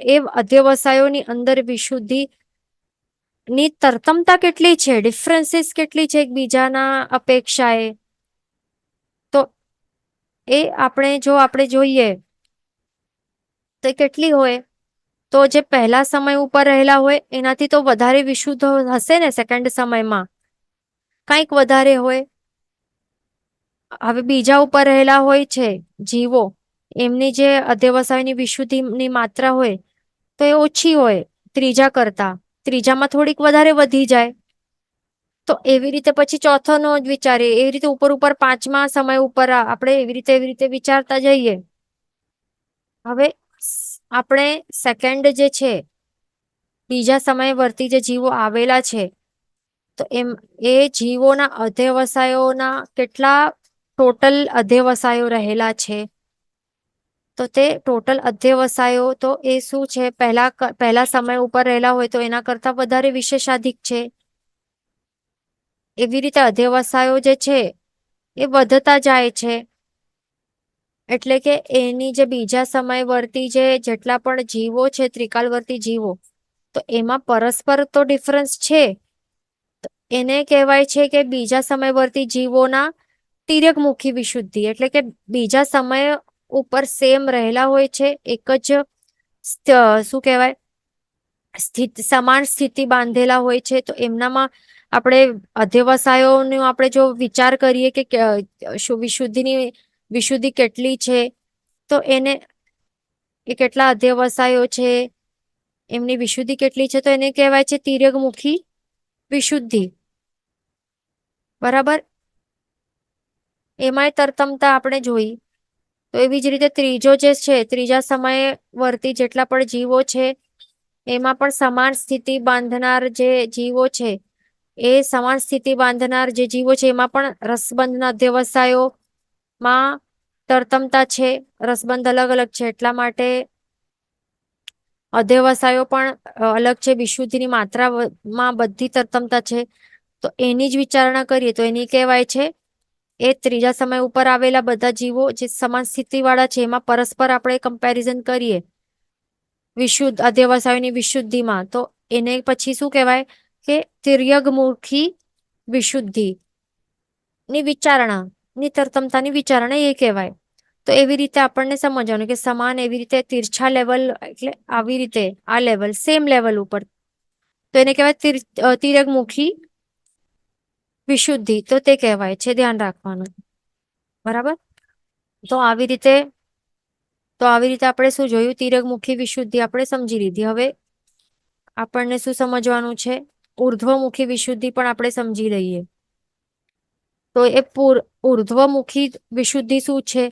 B: એ અધ્યવસાયોની અંદર વિશુદ્ધિ ની તરતમતા કેટલી છે, ડિફરન્સીસ કેટલી છે એકબીજાના અપેક્ષાએ? તો એ આપણે જોઈએ તો કેટલી હોય? તો જે પહેલા સમય ઉપર રહેલા હોય એનાથી તો વધારે વિશુદ્ધ હશે ને સેકન્ડ સમયમાં, કંઈક વધારે હોય. હવે બીજા ઉપર રહેલા હોય છે જીવો, એમની જે અધ્યવસાયની વિશુદ્ધિની માત્રા હોય તો એ ઓછી હોય ત્રીજામાં થોડીક વધારે વધી જાય. તો એવી રીતે પછી ચોથો નો જ વિચારીએ, એવી રીતે ઉપર પાંચમા સમય ઉપર આપણે એવી રીતે વિચારતા જઈએ. હવે આપણે સેકન્ડ જે છે, બીજા સમય વર્તી જે જીવો આવેલા છે, તો એ જીવોના અધ્યવસાયોના કેટલા ટોટલ અધ્યવસાયો રહેલા છે? તો તે ટોટલ અધ્યવસાયો તો એ શું છે? પહેલા સમય ઉપર રહેલા હોય તો એના કરતા વધારે વિશેષાધિક છે. એવી રીતે અધ્યવસાયો જે છે એ વધતા જાય છે. એટલે કે એની જે બીજા સમય વર્તી જેટલા પણ જીવો છે, ત્રિકાલવર્તી જીવો, તો એમાં પરસ્પર તો ડિફરન્સ છે. એને કહેવાય છે કે બીજા સમયવર્તી જીવોના તિર્યકમુખી વિશુદ્ધિ, એટલે કે બીજા સમય ઉપર સેમ રહેલા હોય છે, એક જ શું કહેવાય, સમાન સ્થિતિ બાંધેલા હોય છે. તો એમનામાં આપણે અધ્યવસાયોનો આપણે જો વિચાર કરીએ કે વિશુદ્ધિ કેટલી છે, તો એ કેટલા અધ્યવસાયો છે, એમની વિશુદ્ધિ કેટલી છે, તો એને કહેવાય છે તિર્યકમુખી વિશુદ્ધિ. બરાબર? એમાંય તરતમતા આપણે જોઈ. તો એવી જ રીતે ત્રીજો જે છે, ત્રીજા સમય વર્તી જેટલા પણ જીવો છે એમાં પણ સમાન સ્થિતિ બાંધનાર જે જીવો છે, એ સમાન સ્થિતિ બાંધનાર જે જીવો છે એમાં પણ રસબંધના અધ્યવસાયોમાં તરતમતા છે. રસબંધ અલગ અલગ છે એટલા માટે અધ્યવસાયો પણ અલગ છે. વિશુદ્ધિની માત્રામાં બધી તરતમતા છે. તો એની જ વિચારણા કરીએ તો એની કહેવાય છે એ ત્રીજા સમય ઉપર આવેલા બધા જીવો જે સમાન સ્થિતિ વાળા છે એમાં પરસ્પર આપણે કમ્પેરિઝન કરીએ વિશુદ્ધ અધ્યવસાયોની વિશુદ્ધિમાં, તો એને પછી શું કહેવાય કે તિર્યગમુખી વિશુદ્ધિ ની વિચારણા, ની તરતમતાની વિચારણા એ કહેવાય. તો એવી રીતે આપણને સમજવાનું કે સમાન એવી રીતે તિરછા લેવલ એટલે આવી રીતે આ લેવલ સેમ લેવલ ઉપર, તો એને કહેવાય તિર્યગમુખી વિશુદ્ધિ. તો તે કહેવાય છે, ધ્યાન રાખવાનું. બરાબર. તો આવી રીતે આપણે શું જોયું, તિર્યગમુખી વિશુદ્ધિ આપણે સમજી લીધી. હવે આપણને શું સમજવાનું છે, ઉર્ધ્વમુખી વિશુદ્ધિ પણ આપણે સમજી લઈએ. તો એ ઉર્ધ્વમુખી વિશુદ્ધિ શું છે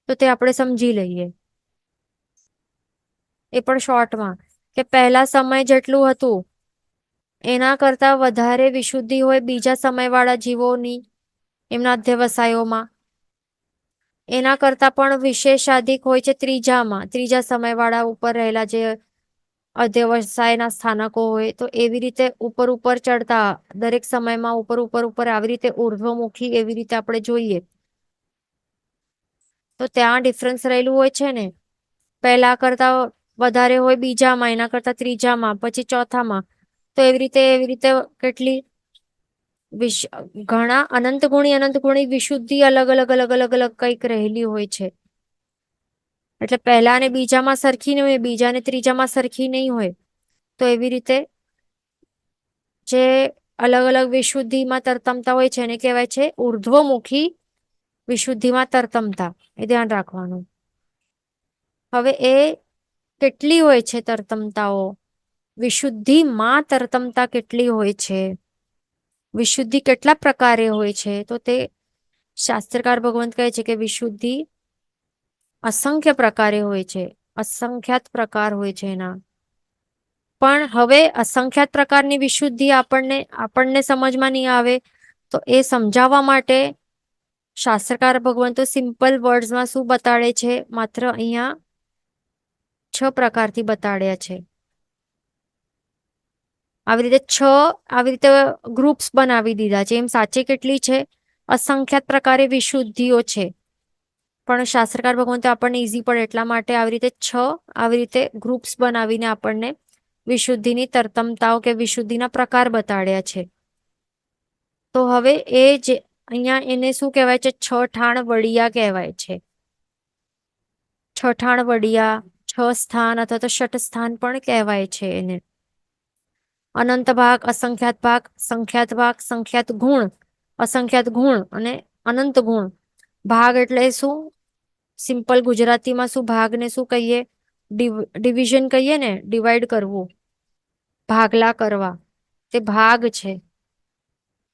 B: તો તે આપણે સમજી લઈએ. એ પણ શોર્ટમાં, કે પહેલા સમય જેટલું હતું એના કરતા વધારે વિશુદ્ધિ હોય બીજા સમયવાળા જીવોની, એમના અધ્યવસાયોમાં. એના કરતા પણ વિશેષાધિક હોય છે ત્રીજા સમયવાળા ઉપર રહેલા જે અધ્યવસાયના સ્થાનકો હોય. તો એવી રીતે ઉપર ઉપર ચડતા દરેક સમયમાં ઉપર આવી રીતે ઉર્ધ્વમુખી એવી રીતે આપણે જોઈએ તો ત્યાં ડિફરન્સ રહેલું હોય છે ને. પહેલા કરતા વધારે હોય બીજામાં, એના કરતા ત્રીજામાં, પછી ચોથામાં. તો એવી રીતે કેટલી ઘણા અનંત ગુણી વિશુદ્ધિ અલગ અલગ કંઈક રહેલી હોય છે. એટલે પહેલા અને બીજામાં સરખી નહીં હોય, બીજા ને ત્રીજામાં સરખી નહીં હોય. તો એવી રીતે જે અલગ અલગ વિશુદ્ધિમાં તરતમતા હોય છે એને કહેવાય છે ઉર્ધ્વમુખી વિશુદ્ધિમાં તરતમતા. એ ધ્યાન રાખવાનું. હવે એ કેટલી હોય છે તરતમતાઓ, વિશુદ્ધિમાં તરતમતા કેટલી હોય છે, વિશુદ્ધિ કેટલા પ્રકારે હોય છે, તો તે શાસ્ત્રકાર ભગવંત કહે છે કે વિશુદ્ધિ અસંખ્ય પ્રકારે હોય છે, અસંખ્યાત પ્રકાર હોય છે એના. પણ હવે અસંખ્યાત પ્રકારની વિશુદ્ધિ આપણને સમજમાં નહીં આવે, તો એ સમજાવવા માટે શાસ્ત્રકાર ભગવંતો સિમ્પલ વર્ડ્સમાં શું બતાડે છે, માત્ર અહીંયા 6 પ્રકારથી બતાડ્યા છે. આવી રીતે ગ્રુપ્સ બનાવી દીધા છે. એમ સાચે કેટલી છે, અસંખ્યાત પ્રકારે વિશુદ્ધિઓ છે. પણ શાસ્ત્રકાર ભગવંતો આપણને ઈઝી પડે એટલા માટે આવી રીતે 6 આવી રીતે ગ્રુપ્સ બનાવીને આપણને વિશુદ્ધિની તરતમતાઓ કે વિશુદ્ધિના પ્રકાર બતાડ્યા છે. તો હવે એ જે અહીંયા એને શું કહેવાય છે, 6 ઠાણ વડિયા કહેવાય છે. 6 ઠાણ વડિયા, 6 સ્થાન અથવા તો ષટ સ્થાન પણ કહેવાય છે એને. અનંત ભાગ, અસંખ્યાત ભાગ, સંખ્યાત ભાગ, સંખ્યાત ગુણ, અસંખ્યાત ગુણ અને અનંત ગુણ. ભાગ એટલે શું, સિમ્પલ ગુજરાતીમાં શું ભાગને શું કહીએ, ડિવિઝન કહીએ ને, ડિવાઈડ કરવું, ભાગલા કરવા, તે ભાગ છે.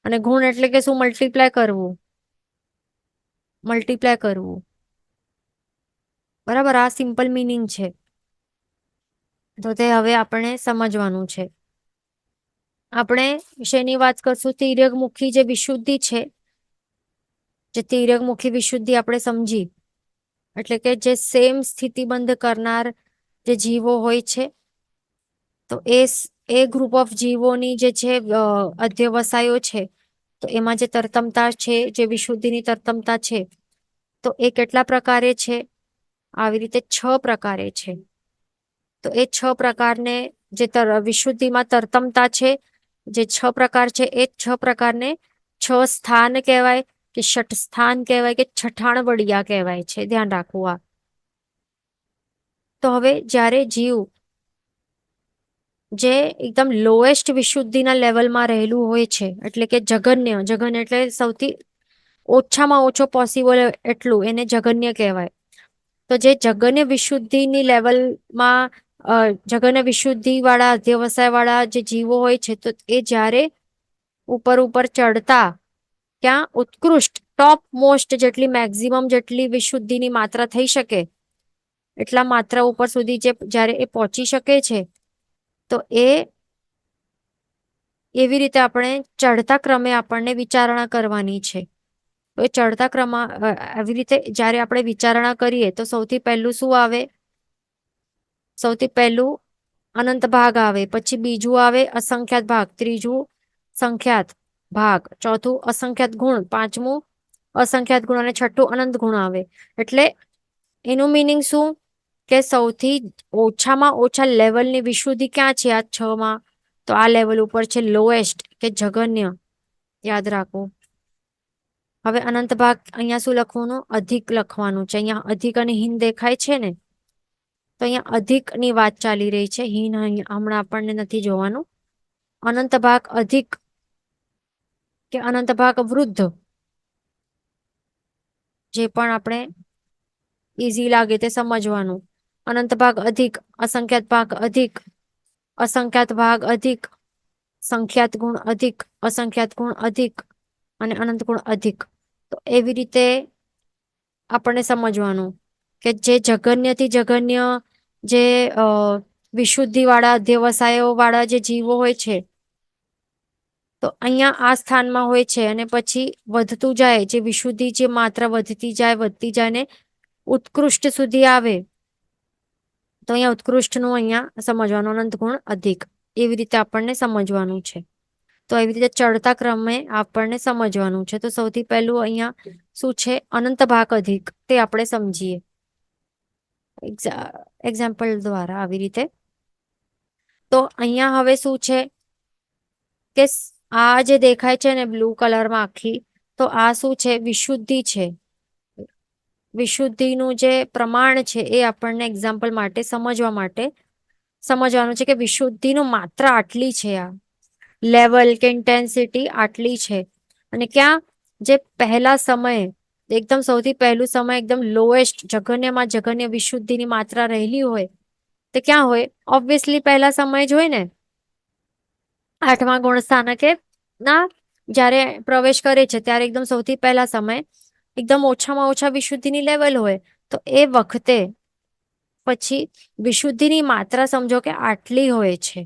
B: અને ગુણ એટલે કે શું, મલ્ટીપ્લાય કરવું. બરાબર. આ સિમ્પલ મિનિંગ છે. તો તે હવે આપણે સમજવાનું છે. આપણે શેની વાત કરશું, તિર્યગમુખી જે વિશુદ્ધિ છે, જે તિર્યગમુખી વિશુદ્ધિ આપણે સમજી, એટલે કે જે સેમ સ્થિતિબંધ કરનાર જે જીવો હોય છે, તો એ ગ્રુપ ઓફ જીવોની જે છે અધ્યવસાયો છે, તો એમાં જે તરતમતા છે, જે વિશુદ્ધિની તરતમતા છે, તો એ કેટલા પ્રકારે છે, આવી રીતે 6 પ્રકારે છે. તો એ 6 પ્રકારને જે વિશુદ્ધિમાં તરતમતા છે, જે 6 પ્રકાર છે, એ 6 પ્રકારને 6 સ્થાન કહેવાય કે ષટ સ્થાન કહેવાય કે છઠાણ વડિયા કહેવાય છે. ધ્યાન રાખવું આ. તો હવે જ્યારે જીવ જે એકદમ લોએસ્ટ વિશુદ્ધિના લેવલમાં રહેલું હોય છે, એટલે કે જઘન્ય એટલે સૌથી ઓછામાં ઓછો પોસિબલ એટલું, એને જઘન્ય કહેવાય. તો જે જઘન્ય વિશુદ્ધિની લેવલમાં જઘન્ય વિશુદ્ધિ વાળા અધ્યવસાય વાળા જે જીવો હોય છે, તો એ જ્યારે ઉપર ચડતા ક્યાં ઉત્કૃષ્ટ ટોપ મોસ્ટ જેટલી મેક્સિમમ જેટલી વિશુદ્ધિની માત્રા થઈ શકે એટલા માત્રા ઉપર સુધી જ્યારે એ પહોંચી શકે છે, તો એવી રીતે આપણે ચડતા ક્રમે આપણને વિચારણા કરવાની છે. તો એ ચડતા આવી રીતે જ્યારે આપણે વિચારણા કરીએ તો સૌથી પહેલું શું આવે? સૌથી પહેલું અનંત ભાગ આવે, પછી બીજું આવે અસંખ્યાત ભાગ, ત્રીજું સંખ્યાત ભાગ, ચોથું અસંખ્યાત ગુણ, પાંચમું અસંખ્યાત ગુણ અને છઠ્ઠું અનંત ગુણ આવે. એટલે એનું મિનિંગ શું કે સૌથી ઓછામાં ઓછા લેવલની વિશુદ્ધિ ક્યાં છે? આ 6 માં. તો આ લેવલ ઉપર છે લોએસ્ટ કે જઘન્ય. યાદ રાખો. હવે અનંત ભાગ અહીંયા શું લખવાનું? અધિક લખવાનું છે. અહીંયા અધિક અને હીન દેખાય છે ને, તો અહીંયા અધિક ની વાત ચાલી રહી છે. હીન હમણાં આપણને નથી જોવાનું. અનંત ભાગ અધિક કે અનંત ભાગ વૃદ્ધ, જે પણ આપણે ઈઝી લાગે તે સમજવાનું. અનંત ભાગ અધિક, અસંખ્યાત ભાગ અધિક, અસંખ્યાત ભાગ અધિક, સંખ્યાત ગુણ અધિક, અસંખ્યાત ગુણ અધિક અને અનંત ગુણ અધિક. તો એવી રીતે આપણને સમજવાનું કે જે જઘન્યથી જઘન્ય જે વિશુદ્ધિ વાળા અધ્યવસાયો વાળા જે જીવો હોય છે, તો અહીંયા આ સ્થાનમાં હોય છે અને પછી વધતું જાય, જે વિશુદ્ધિ જે માત્રા વધતી જાય ને ઉત્કૃષ્ટ સુધી આવે, તો અહીંયા ઉત્કૃષ્ટનું અહીંયા સમજવાનું અનંત ગુણ અધિક. એવી રીતે આપણને સમજવાનું છે. તો એવી રીતે ચડતા ક્રમે આપણને સમજવાનું છે. તો સૌથી પહેલું અહીંયા શું છે? અનંત ભાગ અધિક, તે આપણે સમજીએ એક્ઝામ્પલ દ્વારા આવી રીતે. તો અહીંયા હવે શું છે કે આ જે દેખાય છે ને બ્લુ કલરમાં આખી, તો આ શું છે? વિશુદ્ધિ છે. વિશુદ્ધિનું જે પ્રમાણ છે એ આપણને એક્ઝામ્પલ માટે સમજવાનું છે કે વિશુદ્ધિનું માત્રા આટલી છે, આ લેવલ કે ઇન્ટેન્સિટી આટલી છે. અને ક્યાં? જે પહેલા સમયે એકદમ સૌથી પહેલું સમય એકદમ લોએસ્ટ જઘન્યમાં જઘન્ય વિશુદ્ધિની માત્રા રહેલી હોય તે ક્યાં હોય? ઓબ્વિયસલી પહેલા સમય જ હોય ને, 8મા ગુણ સ્થાનકે ના જ્યારે પ્રવેશ કરે છે ત્યારે એકદમ સૌથી પહેલા સમય એકદમ ઓછામાં ઓછા વિશુદ્ધિની લેવલ હોય. તો એ વખતે પછી વિશુદ્ધિની માત્રા સમજો કે આટલી હોય છે.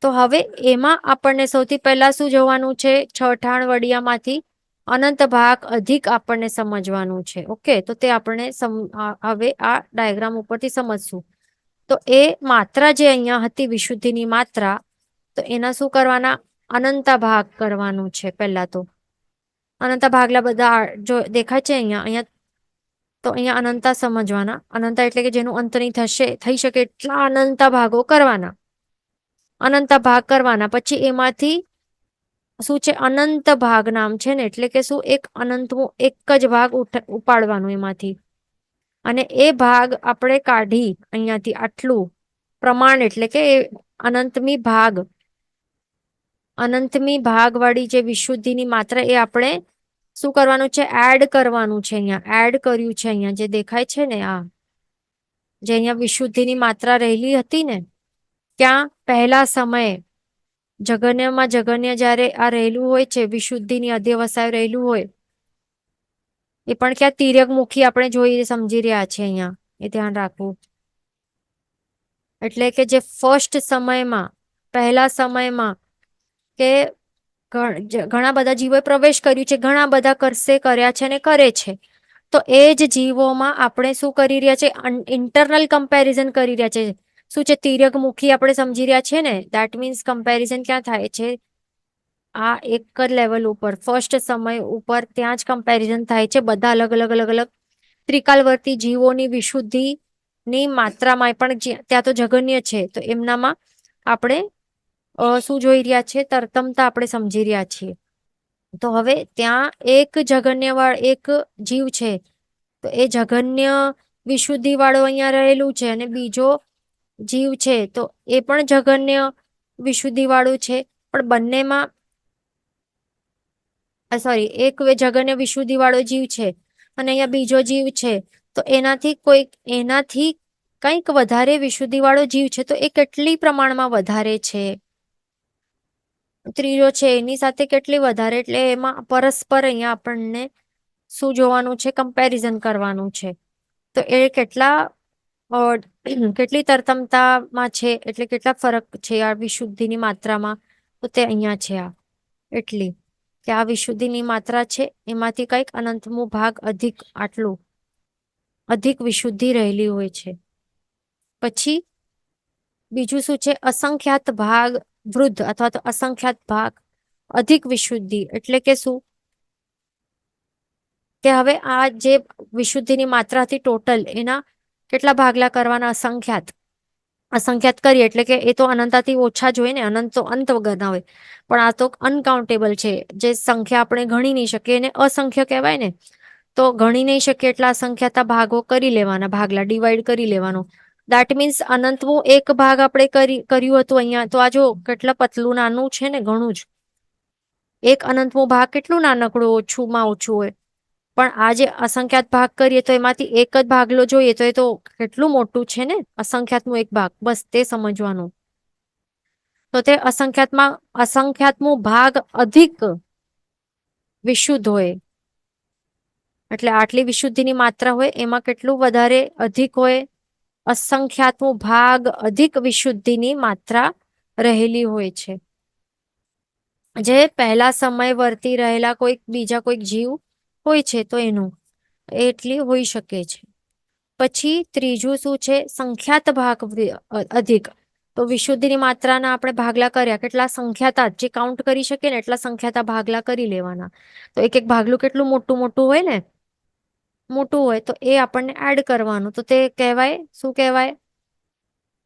B: તો હવે એમાં આપણને સૌથી પહેલા શું જોવાનું છે? છઠ્ઠાણ વડિયામાંથી અનંત ભાગ અધિક આપણને સમજવાનું છે. ઓકે, તો તે આપણે હવે આ ડાયાગ્રામ ઉપરથી સમજશું. તો એ માત્રા જે અહીંયા હતી વિશુદ્ધિની માત્રા, તો એના શું કરવાના? અનંતા ભાગ કરવાનું છે. પહેલા તો અનંતા ભાગલા બધા જો દેખાય છે અહીંયા, તો અહીંયા અનંતા સમજવાના. અનંતા એટલે કે જેનું અંત નહીં થઈ શકે એટલા અનંતા ભાગો કરવાના. અનંતા ભાગ કરવાના. પછી એમાંથી શું છે? અનંત ભાગ નામ છે ને, એટલે કે શું? એક અનંતનું એક જ ભાગ ઉપાડવાનું એમાંથી. અને એ ભાગ આપણે કાઢી અહીંયાથી આટલું પ્રમાણ, એટલે કે અનંતમી ભાગ વાળી જે વિશુદ્ધિની માત્રા એ આપણે શું કરવાનું છે? એડ કરવાનું છે. અહીંયા એડ કર્યું છે. અહીંયા જે દેખાય છે ને, આ જે અહીંયા વિશુદ્ધિની માત્રા રહેલી હતી ને, ત્યાં પહેલા સમયે જઘન્યમાં જઘન્ય જ્યારે આ રહેલું હોય છે, વિશુદ્ધિની અધ્યવસાય રહેલું હોય, એ પણ ક્યાં? તિર્યકમુખી આપણે જોઈ સમજી રહ્યા છે અહીંયા, એ ધ્યાન રાખવું. એટલે કે જે ફર્સ્ટ સમયમાં, પહેલા સમયમાં કે ઘણા બધા જીવોએ પ્રવેશ કર્યું છે, ઘણા બધા કર્યા છે અને કરે છે. તો એ જ જીવોમાં આપણે શું કરી રહ્યા છે? ઇન્ટરનલ કમ્પેરિઝન કરી રહ્યા છે. શું છે? તિર્યકમુખી આપણે સમજી રહ્યા છે ને, દેટ મીન્સ કમ્પેરિઝન ક્યાં થાય છે? આ એક જ લેવલ ઉપર, ફર્સ્ટ સમય ઉપર, ત્યાં જ કમ્પેરિઝન થાય છે. બધા અલગ અલગ ત્રિકાલવર્તી જીવોની વિશુદ્ધિની માત્રામાં પણ ત્યાં તો જઘન્ય છે, તો એમનામાં આપણે શું જોઈ રહ્યા છે? તરતમતા આપણે સમજી રહ્યા છીએ. તો હવે ત્યાં એક એક જીવ છે, તો એ જઘન્ય વિશુદ્ધિ વાળો અહીંયા રહેલું છે, અને બીજો જીવ છે તો એ પણ જઘન્ય વિશુદ્ધિ વાળું છે. પણ બંનેમાં એક જઘન્ય વિશુદ્ધિ વાળો જીવ છે અને અહીંયા બીજો જીવ છે, તો એનાથી કંઈક વધારે વિશુદ્ધિ વાળો જીવ છે, તો એ કેટલી પ્રમાણમાં વધારે છે? ત્રીજો છે એની સાથે કેટલી વધારે, એટલે એમાં પરસ્પર અહીંયા આપણને શું જોવાનું છે, કમ્પેરિઝન કરવાનું છે. તો એ કેટલા અ, કેટલી તરતમતામાં છે, એટલે કેટલા ફરક છે આ વિશુદ્ધિની માત્રામાં, તો તે અહીંયા છે આ એટલી કે આ વિશુદ્ધિની માત્રા છે એમાંથી કંઈક અનંતમો ભાગ અધિક, આટલું અધિક વિશુદ્ધિ રહેલી હોય છે. પછી બીજું શું છે, અસંખ્યાત ભાગ વૃદ્ધ અથવા તો અસંખ્યાત ભાગ અધિક વિશુદ્ધિ, એટલે કે શું કે હવે આ જે વિશુદ્ધિની માત્રા હતી ટોટલ, એના કેટલા ભાગલા કરવાના, અસંખ્યાત. અસંખ્યાત કરીએ એટલે કે એ તો અનંતાથી ઓછા જ હોય ને, અનંત તો અંત વગરના હોય, પણ આ તો અનકાઉન્ટેબલ છે, જે સંખ્યા આપણે ગણી નહીં શકીએ એને અસંખ્ય કહેવાય ને. તો ગણી નહીં શકીએ એટલા અસંખ્યાતા ભાગો કરી લેવાના, ભાગલા ડિવાઈડ કરી લેવાનો. દેટ મીન્સ અનંતમું એક ભાગ આપણે કર્યું હતું અહીંયા, તો આ જો કેટલા પતલું નાનું છે ને, ઘણું જ. એક અનંતમો ભાગ કેટલું નાનકડું, ઓછુંમાં ઓછું હોય, પણ આ જે અસંખ્યાત ભાગ કરીએ તો એમાંથી એક જ ભાગલો જોઈએ તો એ તો કેટલું મોટું છે ને, અસંખ્યાતનું એક ભાગ, બસ તે સમજવાનું. તો તે અસંખ્યાતમો ભાગ અધિક વિશુદ્ધ હોય, એટલે આટલી વિશુદ્ધિની માત્રા હોય એમાં કેટલું વધારે અધિક હોય, અસંખ્યાતમો ભાગ અધિક વિશુદ્ધિની માત્રા રહેલી હોય છે. જે પહેલા સમય વર્તી રહેલા કોઈક બીજા કોઈક જીવ હોય છે તો એનું એટલી હોઈ શકે છે. પછી ત્રીજું શું છે, સંખ્યાત ભાગ અધિક. તો વિશુદ્ધિની માત્રાના આપણે ભાગલા કર્યા, કેટલા સંખ્યાતા, જે કાઉન્ટ કરી શકીએ ને એટલા સંખ્યાતા ભાગલા કરી લેવાના. તો એક એક ભાગલું કેટલું મોટું મોટું હોય ને, મોટું હોય તો એ આપણને એડ કરવાનું, તો તે કહેવાય, શું કહેવાય,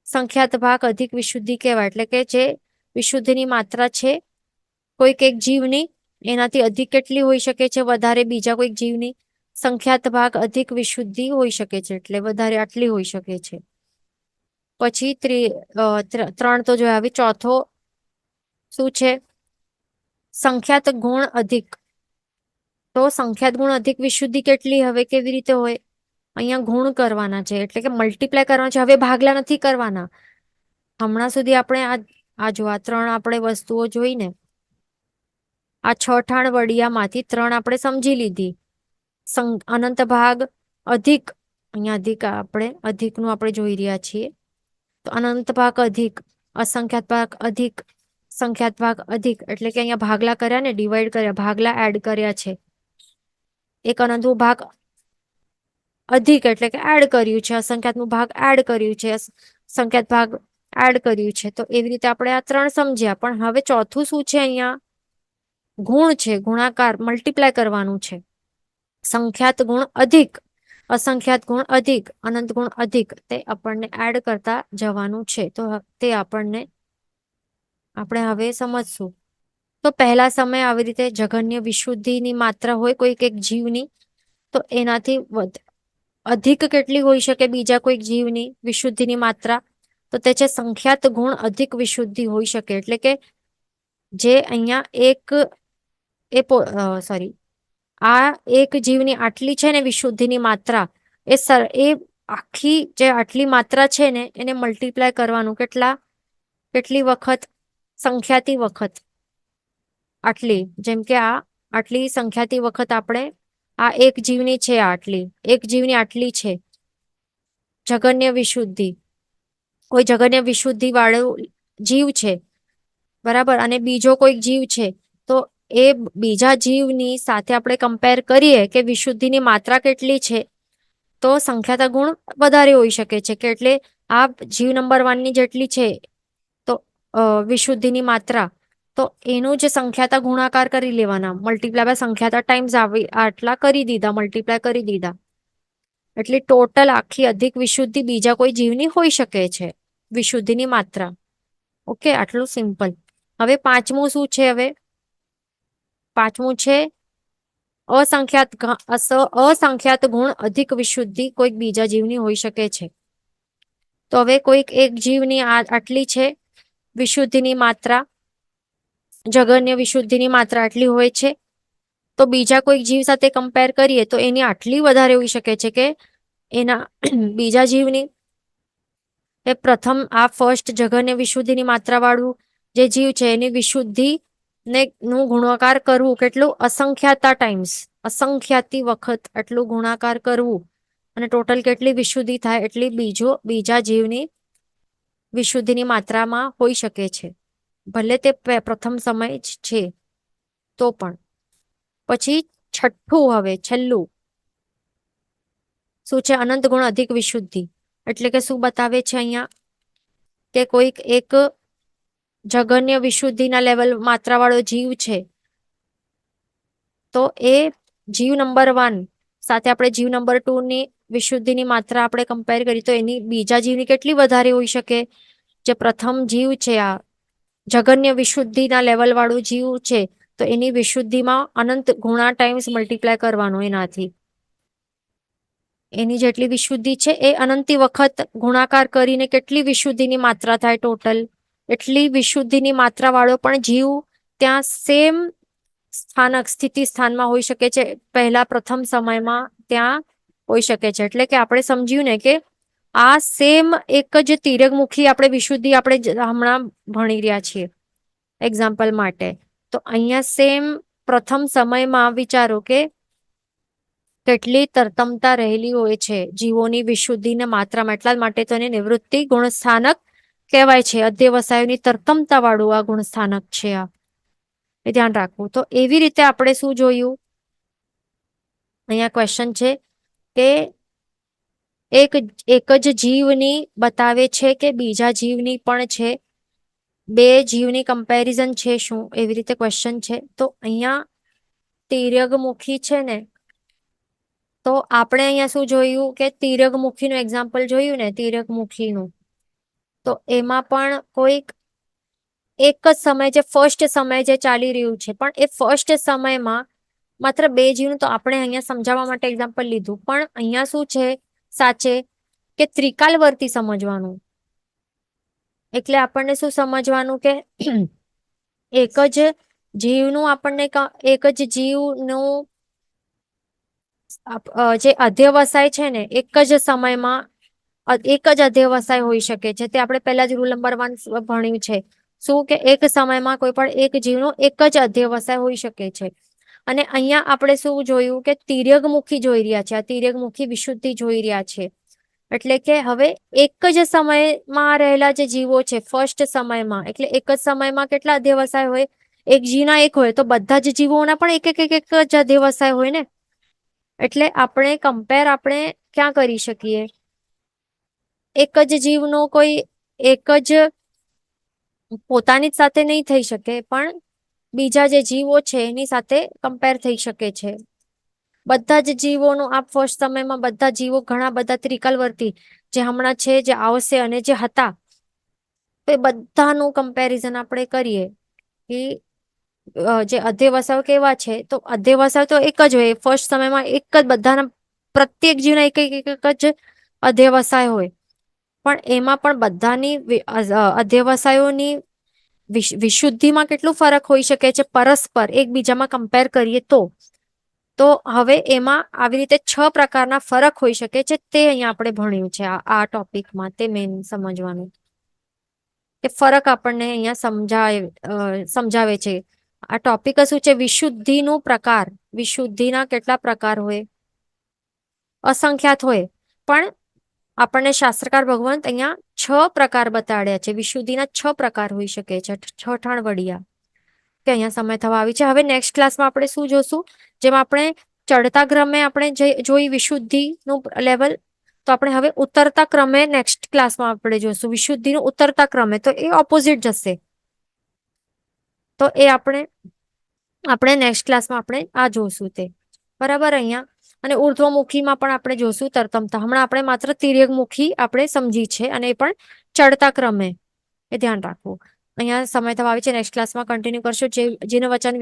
B: સંખ્યાત ભાગ અધિક વિશુદ્ધિ કહેવાય. એટલે કે જે વિશુદ્ધિની માત્રા છે કોઈક એક જીવની, એનાથી અધિક કેટલી હોઈ શકે છે, વધારે બીજા કોઈક જીવની, સંખ્યાત ભાગ અધિક વિશુદ્ધિ હોઈ શકે છે, એટલે વધારે આટલી હોઈ શકે છે. પછી 3 તો જોયા. આવી ચોથો શું છે, સંખ્યાત ગુણ અધિક. તો સંખ્યાત ગુણ અધિક વિશુદ્ધિ કેટલી, હવે કેવી રીતે હોય, અહીંયા ગુણ કરવાના છે, એટલે કે મલ્ટીપ્લાય કરવાના છે, હવે ભાગલા નથી કરવાના. હમણાં સુધી આપણે આ જો આ 3 આપણે વસ્તુઓ જોઈને, આ 6 ઠાણ વડિયામાંથી 3 આપણે સમજી લીધી. અનંત ભાગ અધિક, અહીંયા અધિક આપણે અધિકનું આપણે જોઈ રહ્યા છીએ. તો અનંત ભાગ અધિક, અસંખ્યાત ભાગ અધિક, સંખ્યાત ભાગ અધિક, એટલે કે અહીંયા ભાગલા કર્યા ને, ડિવાઈડ કર્યા, ભાગલા એડ કર્યા છે. એક અનંતનો ભાગ અધિક એટલે કે એડ કર્યું છે, અસંખ્યાતનું ભાગ એડ કર્યું છે, સંખ્યાત ભાગ એડ કર્યું છે. તો એવી રીતે આપણે આ 3 સમજ્યા. પણ હવે ચોથું શું છે, અહીંયા ગુણ છે, ગુણાકાર, મલ્ટીપ્લાય કરવાનું છે. સંખ્યાત ગુણ અધિક, અસંખ્યાત ગુણ અધિક, અનંત ગુણ અધિક, તે આપણને એડ કરતા જવાનું છે. તો તે આપણે હવે સમજશું. તો પહેલા સમયે આવી રીતે જઘન્ય વિશુદ્ધિની માત્રા હોય કોઈક એક જીવની, તો એનાથી અધિક કેટલી હોઈ શકે બીજા કોઈક જીવની વિશુદ્ધિની માત્રા, તો તે છે સંખ્યાત ગુણ અધિક વિશુદ્ધિ હોઈ શકે. એટલે કે જે અહીંયા આ એક જીવની આટલી છે ને વિશુદ્ધિની માત્રા, એ આખી જે આટલી માત્રા છે ને એને મલ્ટીપ્લાય કરવાનું, કેટલી વખત, સંખ્યાતી વખત આટલી. જેમ કે આટલી સંખ્યાતી વખત આપણે આ એક જીવની છે, આટલી એક જીવની આટલી છે જઘન્ય વિશુદ્ધિ, કોઈ જઘન્ય વિશુદ્ધિ વાળું જીવ છે, બરાબર, અને બીજો કોઈક જીવ છે, તો એ બીજા જીવની સાથે આપણે કમ્પેર કરીએ કે વિશુદ્ધિની માત્રા કેટલી છે, તો સંખ્યાતા ગુણ વધારે હોઈ શકે છે. કે એટલે આ જીવ નંબર 1 ની જેટલી છે તો વિશુદ્ધિની માત્રા, તો એનું જે સંખ્યાતા ગુણાકાર કરી લેવાના, મલ્ટીપ્લાય બાય સંખ્યાતા ટાઈમ્સ આટલા કરી દીધા, મલ્ટીપ્લાય કરી દીધા, એટલે ટોટલ આખી અધિક વિશુદ્ધિ બીજા કોઈ જીવની હોઈ શકે છે, વિશુદ્ધિની માત્રા. ઓકે, આટલું સિમ્પલ. હવે પાંચમું શું છે, હવે પાંચમું છે અસંખ્યાત ગુણ અધિક વિશુદ્ધિ કોઈક બીજા જીવની હોઈ શકે છે. તો હવે કોઈક એક જીવની આટલી છે વિશુદ્ધિની માત્રા, જઘન્ય વિશુદ્ધિની માત્રા આટલી હોય છે, તો બીજા કોઈક જીવ સાથે કમ્પેર કરીએ તો એની આટલી વધારે હોઈ શકે છે કે એના બીજા જીવની, એ પ્રથમ આ ફર્સ્ટ જઘન્ય વિશુદ્ધિની માત્રા વાળું જે જીવ છે એની વિશુદ્ધિ ને નું ગુણાકાર કરવું કેટલું અસંખ્યાતા ટાઈમ્સ, અસંખ્યાતી વખત આટલું ગુણાકાર કરવું અને ટોટલ કેટલી વિશુદ્ધિ થાય એટલી બીજા જીવની વિશુદ્ધિની માત્રામાં હોઈ શકે છે, ભલે તે પ્રથમ સમય જ છે તો પણ. પછી છઠ્ઠું, હવે છેલ્લું શું છે? અનંત ગુણ અધિક વિશુદ્ધિ. એટલે કે શું બતાવે છે અહીંયા? કે કોઈક એક જગન્ય વિશુદ્ધિના લેવલ માત્રા વાળો જીવ છે, તો એ જીવ નંબર 1 સાથે આપણે જીવ નંબર 2 ની વિશુદ્ધિની માત્રા આપણે કમ્પેર કરી તો એની બીજા જીવની કેટલી વધારે હોઈ શકે? જે પ્રથમ જીવ છે, આ જગન્ય વિશુદ્ધિના લેવલ વાળું જીવ છે, તો એની વિશુદ્ધિમાં અનંત ગુણા ટાઈમ્સ મલ્ટીપ્લાય કરવાનું એનાથી. એની જેટલી વિશુદ્ધિ છે એ અનંતી વખત ગુણાકાર કરીને કેટલી વિશુદ્ધિની માત્રા થાય ટોટલ, એટલી વિશુદ્ધિની માત્રા વાળો પણ જીવ ત્યાં સેમ સ્થિતિ સ્થાનમાં હોઈ શકે છે, પહેલા પ્રથમ સમયમાં ત્યાં હોઈ શકે છે. એટલે કે આપણે સમજ્યું ને કે આ સેમ એક જ તિર્યકમુખી આપણે વિશુદ્ધિ આપણે હમણાં ભણી રહ્યા છીએ એક્ઝામ્પલ માટે. તો અહીંયા સેમ પ્રથમ સમયમાં વિચારો કે કેટલી તરતમતા રહેલી હોય છે જીવોની વિશુદ્ધિને માત્રામાં. એટલા માટે તો એને નિવૃત્તિ ગુણસ્થાનક કહેવાય છે. અધ્યવસાયોની તરતમતા વાળું આ ગુણસ્થાનક છે, આ એ ધ્યાન રાખવું. તો એવી રીતે આપણે શું જોયું? અહીંયા ક્વેશ્ચન છે કે એક જ જીવની બતાવે છે કે બીજા જીવની પણ છે, બે જીવની કમ્પેરિઝન છે શું? એવી રીતે ક્વેશ્ચન છે. તો અહીંયા તિર્યકમુખી છે ને, તો આપણે અહીંયા શું જોયું કે તિર્યકમુખીનું એક્ઝામ્પલ જોયું ને, તિર્યકમુખીનું, તો એમાં પણ કોઈક એક જ સમય જે ફર્સ્ટ સમય જે ચાલી રહ્યું છે, પણ એ ફર્સ્ટ સમયમાં માત્ર બે જીવનું તો આપણે અહીંયા સમજાવવા માટે એક્ઝામ્પલ લીધું, પણ અહીંયા શું છે સાચે કે ત્રિકાલવર્તી સમજવાનું. એટલે આપણને શું સમજવાનું કે એક જ જીવનું આપણને એક જ જીવનું જે અધ્યવસાય છે ને એક જ સમયમાં એક જ અધ્યવસાય હોઈ શકે છે. તે આપણે પહેલા જ રૂલ નંબર 1 ભણ્યું છે. શું કે એક સમયમાં કોઈ પણ એક જીવનો એક જ અધ્યવસાય હોઈ શકે છે. અને અહીંયા આપણે શું જોયું કે તિર્યકમુખી જોઈ રહ્યા છે, આ તિર્યકમુખી વિશુદ્ધિ જોઈ રહ્યા છે. એટલે કે હવે એક જ સમયમાં રહેલા જે જીવો છે ફર્સ્ટ સમયમાં, એટલે એક જ સમયમાં કેટલા અધ્યવસાય હોય? એક જીવના એક હોય તો બધા જ જીવોના પણ એક જ અધ્યવસાય હોય ને. એટલે આપણે કમ્પેર આપણે ક્યાં કરી શકીએ? એક જ જીવનો કોઈ એક જ પોતાની જ સાથે નહીં થઈ શકે, પણ બીજા જે જીવો છે એની સાથે કમ્પેર થઈ શકે છે. બધા જ જીવોનું આ ફર્સ્ટ સમયમાં બધા જીવો ઘણા બધા ત્રિકાલવર્તી જે હમણાં છે, જે આવશે અને જે હતા, તો એ બધાનું કમ્પેરિઝન આપણે કરીએ કે જે અધ્યવસાયો કેવા છે. તો અધ્યવસાય તો એક જ હોય ફર્સ્ટ સમયમાં, એક જ બધાના પ્રત્યેક જીવના એક જ અધ્યવસાય હોય, પણ એમાં પણ બધાની અધ્યવસાયોની વિશુદ્ધિમાં કેટલું ફરક હોઈ શકે છે પરસ્પર એકબીજામાં કમ્પેર કરીએ તો હવે એમાં આવી રીતે 6 પ્રકારના ફરક હોઈ શકે છે. તે અહીંયા આપણે ભણ્યું છે આ ટોપિકમાં. તે મેઇન સમજવાનું કે ફરક આપણને અહીંયા સમજાવે છે. આ ટોપિક શું છે? વિશુદ્ધિનું પ્રકાર. વિશુદ્ધિના કેટલા પ્રકાર હોય? અસંખ્યાત હોય, પણ આપણને શાસ્ત્રકાર ભગવંત અહીંયા 6 પ્રકાર બતાડ્યા છે. વિશુદ્ધિના 6 પ્રકાર હોઈ શકે છે. 6 ઠાણ વડિયા કે અહીંયા સમય થવા આવી છે. હવે નેક્સ્ટ ક્લાસમાં આપણે શું જોશું? જેમ આપણે ચડતા ક્રમે આપણે જોઈ વિશુદ્ધિનું લેવલ, તો આપણે હવે ઉતરતા ક્રમે નેક્સ્ટ ક્લાસમાં આપણે જોશું વિશુદ્ધિનું ઉતરતા ક્રમે. તો એ ઓપોઝિટ જશે. તો એ આપણે નેક્સ્ટ ક્લાસમાં આપણે આ જોશું તે બરાબર અહીંયા. અને ઉર્ધ્વમુખીમાં પણ આપણે જોશું તરતમતા. હમણાં આપણે માત્ર તિર્યકમુખી આપણે સમજી છે, અને એ પણ ચડતા ક્રમે. એ ધ્યાન રાખવું. અહીંયા સમય થવા આવી છે. નેક્સ્ટ ક્લાસમાં કન્ટિન્યુ કરશું. જેનું વચન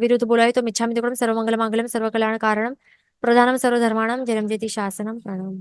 B: વિરુદ્ધ બોલાય તો મિચ્છામિ દુક્કડમ સર્વમંગલ માંગલ્યમ સર્વકલ્યાણ કારણમ પ્રધાનમ સર્વધર્માણમ જયમ જયતિ શાસનમ. પ્રણામ.